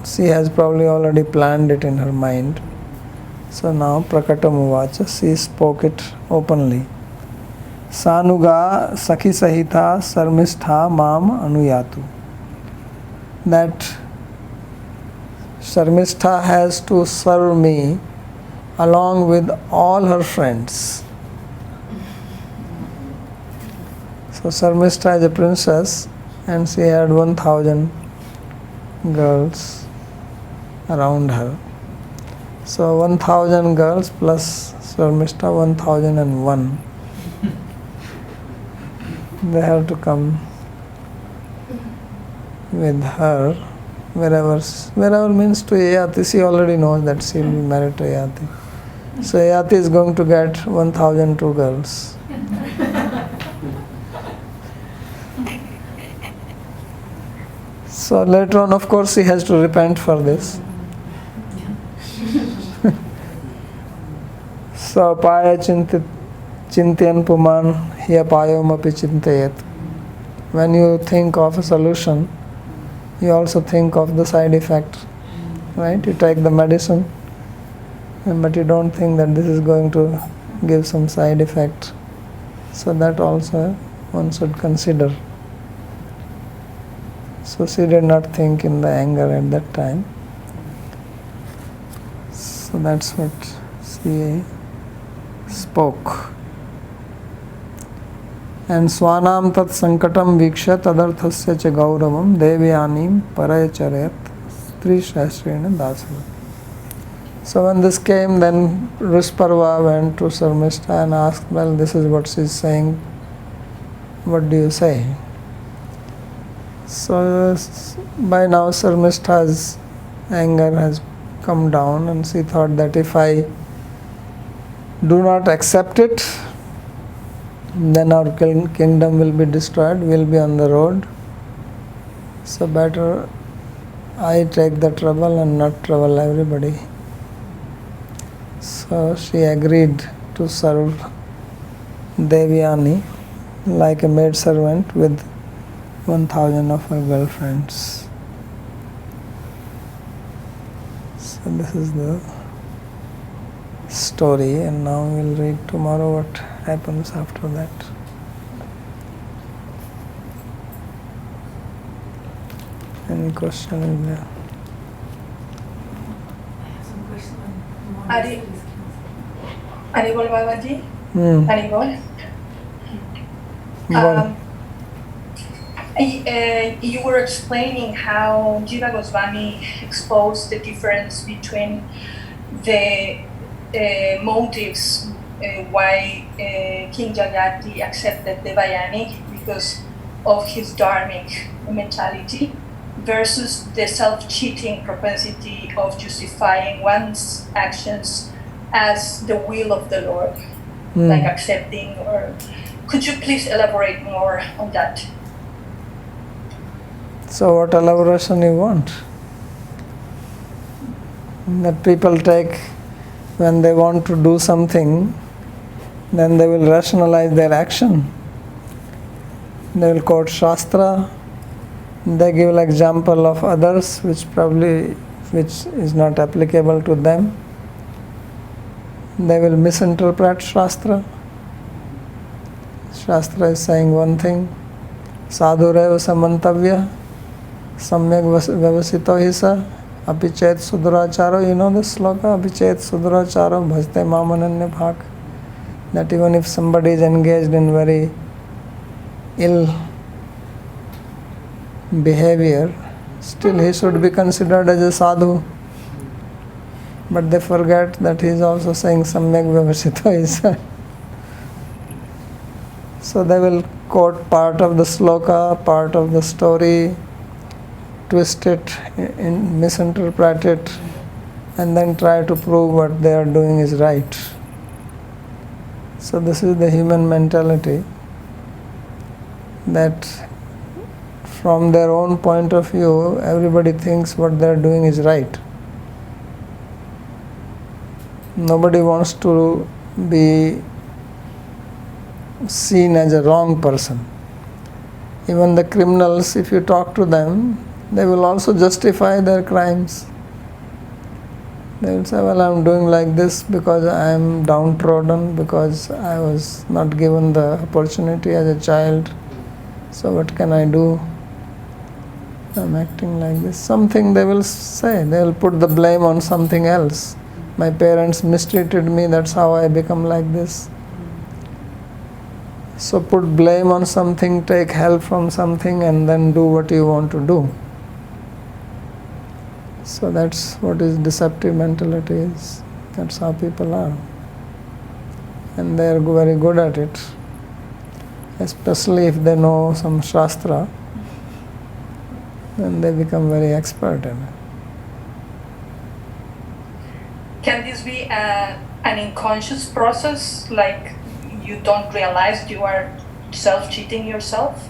she has probably already planned it in her mind. So now Prakatam Uvacha, she spoke it openly. Sanuga Sakhi Sahita Sarmistha Mam Anuyatu. That Sarmistha has to serve me along with all her friends. So Sarmistha is a princess and she had 1,000 girls around her. So 1,000 girls plus Sarmistha 1,001. They have to come with her wherever means to Yayati. She already knows that she will be married to Yayati. So Yayati is going to get 1,002 girls. So later on, of course, he has to repent for this. So apaya chintyan puman hyapayom api chintayat. When you think of a solution, you also think of the side effect. Right? You take the medicine, but you don't think that this is going to give some side effect. So that also one should consider. So she did not think in the anger at that time. So that's what she spoke. And Swanam tat sankatam viksha tadarthasya cha gauravam devyanim parayacharet stri shashrena dasana. So when this came, then Vishparva went to Sarmistha and asked, well, this is what she is saying. What do you say? So by now Sarmistha's anger has come down and she thought that if I do not accept it, then our kingdom will be destroyed, we will be on the road. So better I take the trouble and not trouble everybody. So she agreed to serve Devyani like a maid servant with 1,000 of her girlfriends. So this is the story, and now we'll read tomorrow what happens after that. Any question is there? Haribol Babaji. Haribol. You were explaining how Jiva Goswami exposed the difference between the motives why King Jayati accepted Devayani because of his dharmic mentality versus the self-cheating propensity of justifying one's actions as the will of the Lord, like accepting or... Could you please elaborate more on that? So what elaboration you want? That people take when they want to do something, then they will rationalize their action. They will quote Shastra, they give an example of others which is not applicable to them. They will misinterpret Shastra. Shastra is saying one thing, sadhureva samantavya, samyak vyavasito hisa, apichet suduracharo. You know this sloka, apichet suduracharo bhajte mamananya bhak. That even if somebody is engaged in very ill behavior, still he should be considered as a sadhu. But they forget that he is also saying samyak vyavasito hisa. So they will quote part of the sloka, part of the story, twist it, misinterpret it, and then try to prove what they are doing is right. So this is the human mentality, that from their own point of view, everybody thinks what they are doing is right. Nobody wants to be seen as a wrong person. Even the criminals, if you talk to them, they will also justify their crimes. They will say, well, I'm doing like this because I am downtrodden, because I was not given the opportunity as a child. So what can I do? I'm acting like this. Something they will say. They will put the blame on something else. My parents mistreated me, that's how I become like this. So put blame on something, take help from something, and then do what you want to do. So that's what is deceptive mentality is. That's how people are. And they are very good at it. Especially if they know some Shastra, then they become very expert in it. Can this be an unconscious process, like you don't realize you are self-cheating yourself?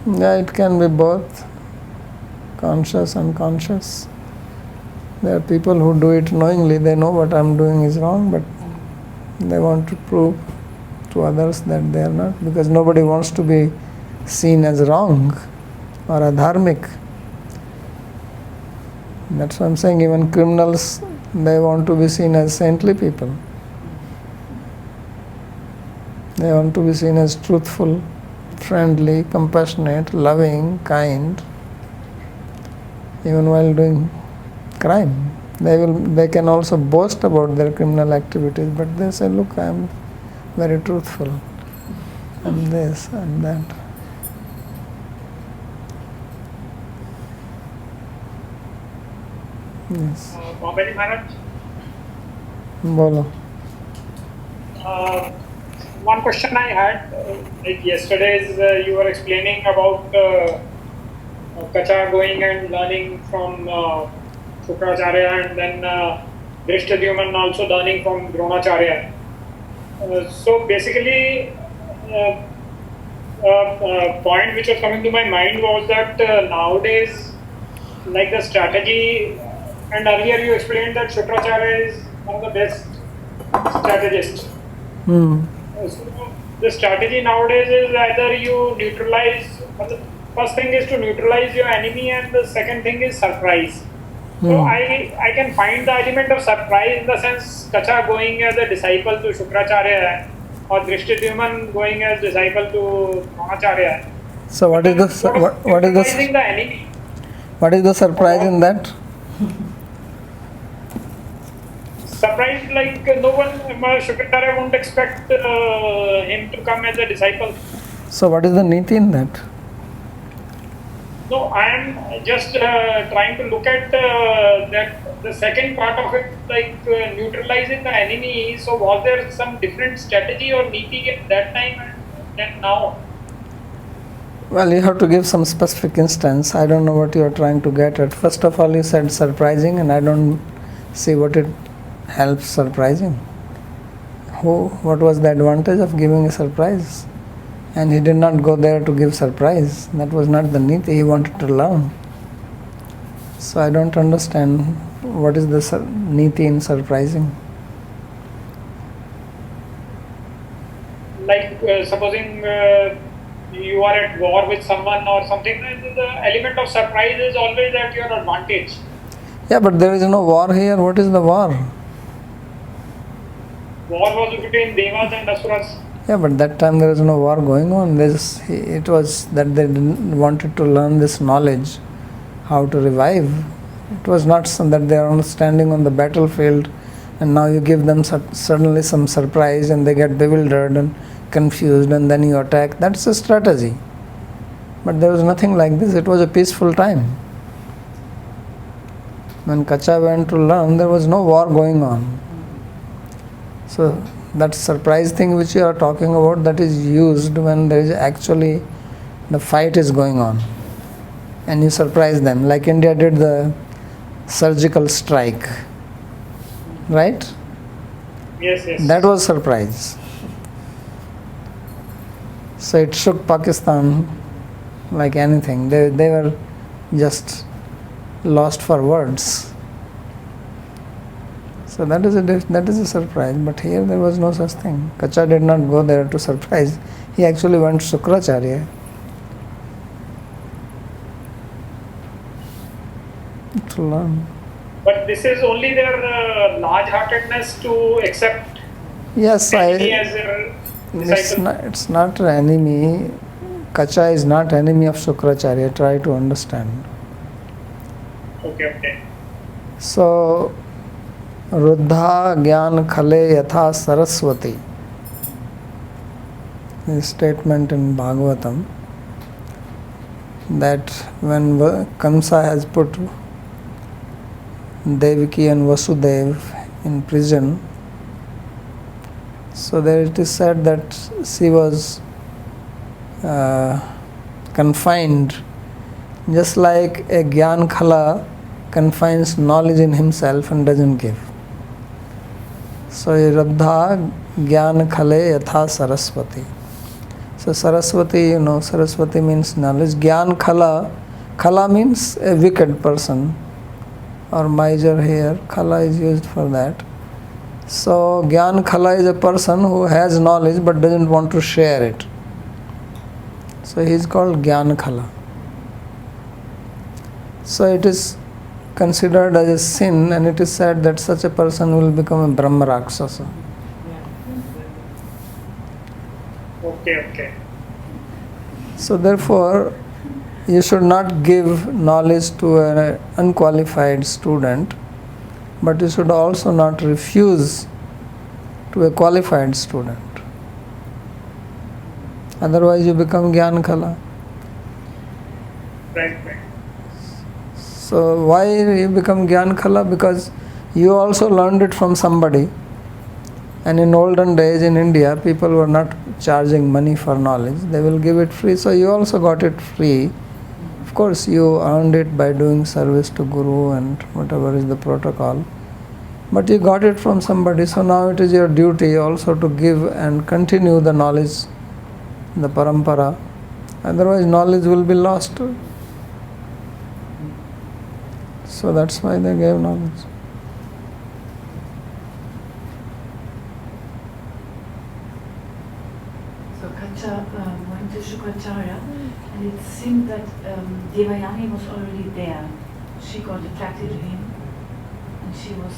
Yeah, it can be both, conscious, unconscious. There are people who do it knowingly, they know what I'm doing is wrong, but they want to prove to others that they are not, because nobody wants to be seen as wrong or adharmic. That's why I'm saying even criminals, they want to be seen as saintly people. They want to be seen as truthful, friendly, compassionate, loving, kind, even while doing crime. They can also boast about their criminal activities, but they say, look, I am very truthful. I'm this and that. Yes. Babaji Maharaj, Bolo. one question I had, like yesterday, you were explaining about Kacha going and learning from Shukracharya, and then Drishtadyuman also learning from Dronacharya. So basically, point which was coming to my mind was that nowadays, like the strategy, and earlier you explained that Shukracharya is one of the best strategists. So the strategy nowadays is either you neutralize, the first thing is to neutralize your enemy, and the second thing is surprise. So I can find the element of surprise in the sense Kacha going as a disciple to Shukracharya or Drishtadyuman going as disciple to Dronacharya. So what is Neutralizing the enemy. what is the surprise in that? Surprise, like no one, Shukracharya won't expect him to come as a disciple. So what is the niti in that? No, I am just trying to look at that the second part of it, like neutralizing the enemy. So was there some different strategy or niti at that time than now? Well, you have to give some specific instance. I don't know what you are trying to get at. First of all, you said surprising, and I don't see what it helps surprising. What was the advantage of giving a surprise? And he did not go there to give surprise. That was not the niti. He wanted to learn. So I don't understand what is the niti in surprising. Like supposing you are at war with someone or something, the element of surprise is always at your advantage. Yeah, but there is no war here. What is the war? War was between Devas and Asuras. Yeah, but that time there was no war going on. It was that they wanted to learn this knowledge, how to revive. It was not that they are standing on the battlefield and now you give them suddenly some surprise and they get bewildered and confused and then you attack. That's a strategy. But there was nothing like this. It was a peaceful time. When Kacha went to learn, there was no war going on. So that surprise thing which you are talking about, that is used when there is actually the fight is going on and you surprise them, like India did the surgical strike, right? Yes. That was surprise. So it shook Pakistan like anything. They were just lost for words. So that is a surprise. But here there was no such thing. Kacha did not go there to surprise. He actually went to Shukracharya to learn. But this is only their large-heartedness to accept Yes, me as their disciple. it's not an enemy. Kacha is not enemy of Shukracharya. Try to understand. Okay. So, Ruddha Gyan Khale Yatha Saraswati. This statement in Bhagavatam that when Kamsa has put Devaki and Vasudev in prison, so there it is said that she was confined, just like a Gyan Khala confines knowledge in himself and doesn't give. So Raddha Gyan Khale Yatha Saraswati. So Saraswati, Saraswati means knowledge. Gyan Khala means a wicked person or miser here. Khala is used for that. So Gyan Khala is a person who has knowledge but doesn't want to share it. So he is called Gyan Khala. So it is considered as a sin, and it is said that such a person will become a Brahma Rakshasa. Okay. So therefore, you should not give knowledge to an unqualified student, but you should also not refuse to a qualified student. Otherwise you become Gyan Khala. Right. So why you become Gyan Khala? Because you also learned it from somebody. And in olden days in India, people were not charging money for knowledge. They will give it free. So you also got it free. Of course, you earned it by doing service to Guru and whatever is the protocol. But you got it from somebody. So now it is your duty also to give and continue the knowledge, the parampara. Otherwise, knowledge will be lost. So that's why they gave knowledge. So Kacha went to Shukracharya, and it seemed that Devayani was already there. She got attracted to him, and she was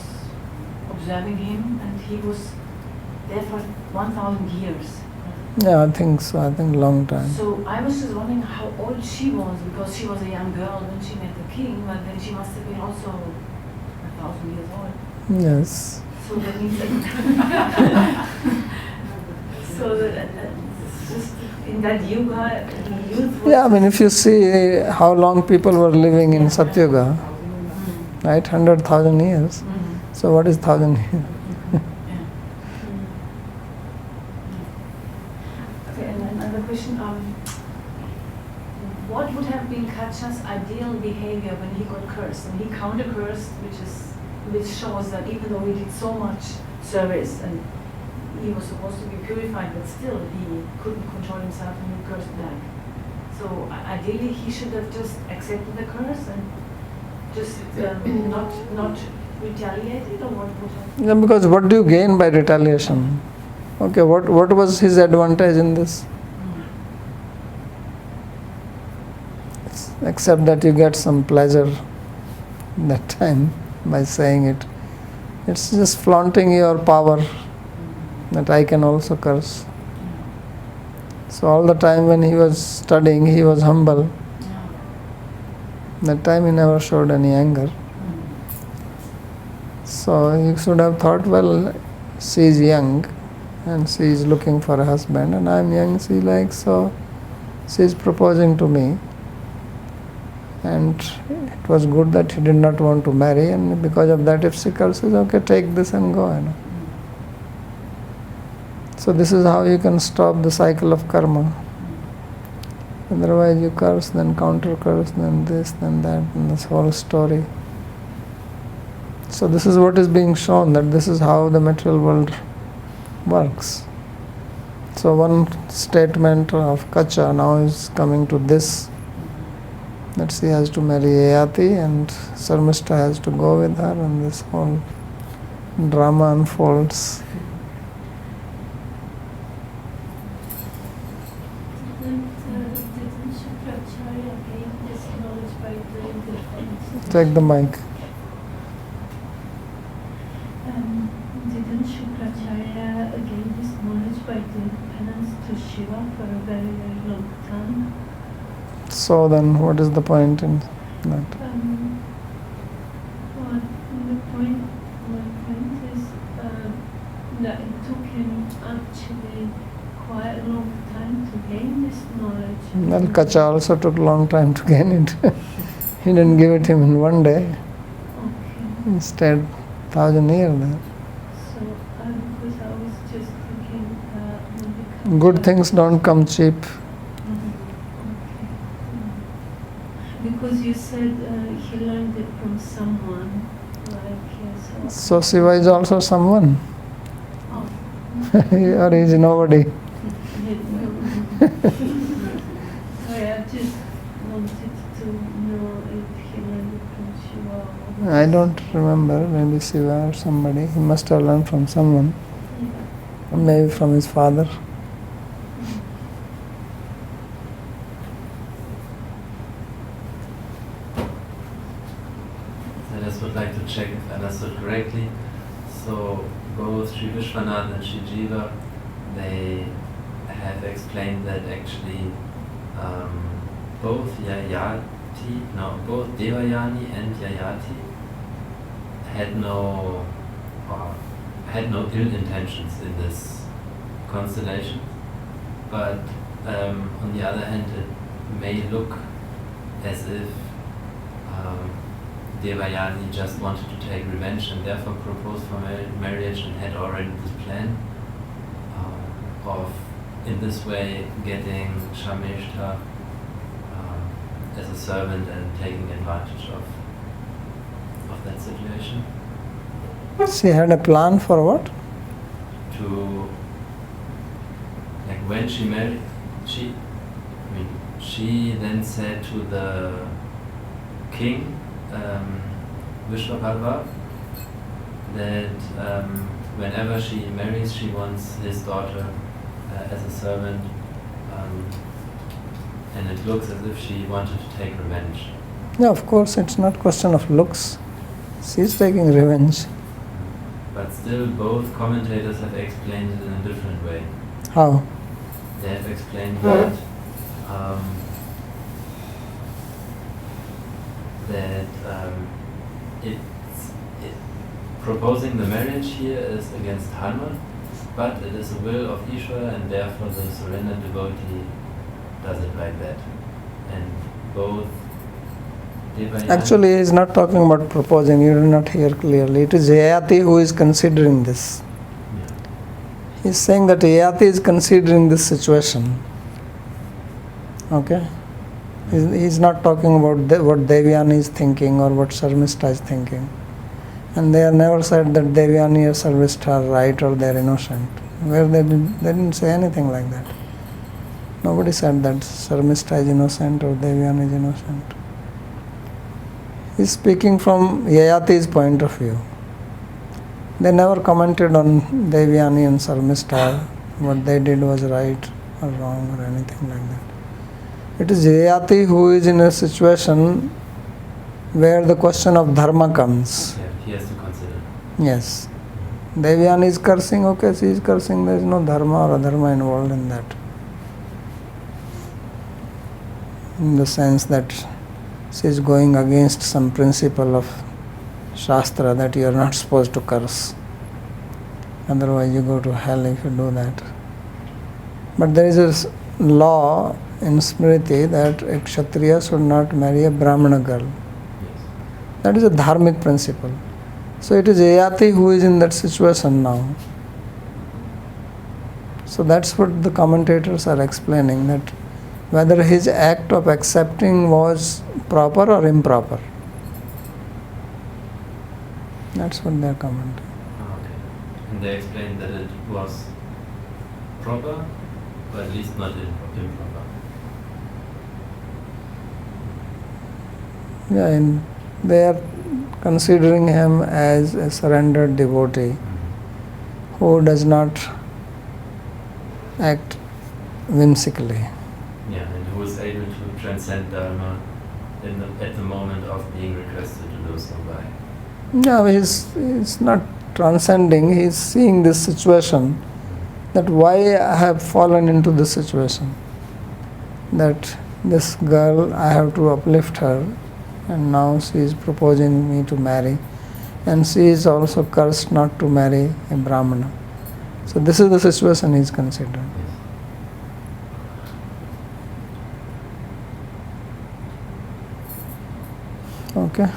observing him, and he was there for 1,000 years. Yeah, I think so. I think long time. So I was just wondering how old she was, because she was a young girl when she met the king, but then she must have been also 1,000 years old. Yes. So that means that so that just in that yuga, youth was Yeah, I mean, if you see how long people were living in Satyuga, right, 100,000 years. So what is 1,000 years? Okay, and another question, what would have been Kacha's ideal behavior when he got cursed? And he counter-cursed, which shows that even though he did so much service and he was supposed to be purified, but still he couldn't control himself and he cursed back. So ideally he should have just accepted the curse and just not retaliated, or what would have? Yeah, because what do you gain by retaliation? Okay, what was his advantage in this? Except that you get some pleasure that time by saying it. It's just flaunting your power that I can also curse. So all the time when he was studying, he was humble. That time he never showed any anger. So you should have thought, well, she is young and she is looking for a husband, and I am young, she likes, so she is proposing to me. And it was good that he did not want to marry, and because of that, if she curses, okay, take this and go. So this is how you can stop the cycle of karma. Otherwise you curse, then counter curse, then this, then that, and this whole story. So this is what is being shown, that this is how the material world works. So one statement of Kacha now is coming to this that she has to marry Yayati and Sarmishta has to go with her, and this whole drama unfolds. Didn't Shukracharya gain this knowledge by doing difference? Take the mic. Didn't Shukracharya gain this knowledge by doing penance to Shiva for a very, very long time? So then, what is the point in that? Well, my point is that it took him actually quite a long time to gain this knowledge. Well, Kacha also took a long time to gain it. He didn't give it him in one day. Okay. Instead, 1,000 years there. So, because I was just thinking when Good things don't come cheap. Because you said he learned it from someone, So Shiva is also someone. Oh. Or is nobody. Sorry, I just wanted to know if he learned it from Shiva or I don't remember, maybe Shiva or somebody. He must have learned from someone. Maybe from his father. I just would like to check if I understood correctly. So both Sri Vishwanath and Sri Jiva, they have explained that actually both Devayani and Yayati had no ill intentions in this constellation, but on the other hand, it may look as if Devayani just wanted to take revenge and therefore proposed for marriage and had already this plan of, in this way, getting Shameshta as a servant and taking advantage of that situation. She had a plan for what? To, like when she married, she then said to the king, Vishwakarma, that whenever she marries, she wants his daughter as a servant, and it looks as if she wanted to take revenge. Yeah, of course, it's not question of looks. She's taking revenge. But still, both commentators have explained it in a different way. How? They have explained that proposing the marriage here is against dharma, but it is the will of Ishvara, and therefore the surrendered devotee does it like that. And both Devayani... Actually, he is not talking about proposing. You do not hear clearly. It is Yayati who is considering this. Yeah. He is saying that Yayati is considering this situation. Okay? He is not talking about what Devayani is thinking or what Sarmishta is thinking. And they have never said that Devayani or Sarmishta are right or they are innocent. Where they didn't say anything like that. Nobody said that Sarmishta is innocent or Devayani is innocent. He is speaking from Yayati's point of view. They never commented on Devayani and Sarmishta, what they did was right or wrong or anything like that. It is Yayati who is in a situation where the question of dharma comes. Yeah, he has to consider. Yes. Devayani is cursing, okay, she is cursing, there is no dharma or adharma involved in that. In the sense that she is going against some principle of Shastra that you are not supposed to curse. Otherwise you go to hell if you do that. But there is a law in Smriti that a Kshatriya should not marry a Brahmana girl. Yes. That is a dharmic principle. So it is Yayati who is in that situation now. So that's what the commentators are explaining, that whether his act of accepting was proper or improper. That's what they are commenting. Okay. And they explained that it was proper, but at least not improper. Yeah, and they are considering him as a surrendered devotee who does not act whimsically. Yeah, and who is able to transcend Dharma at the moment of being requested to do so by. No, he's not transcending, he's seeing this situation, that why I have fallen into this situation. That this girl, I have to uplift her, and now she is proposing me to marry, and she is also cursed not to marry a Brahmana. So this is the situation he is considering. Yes. Okay.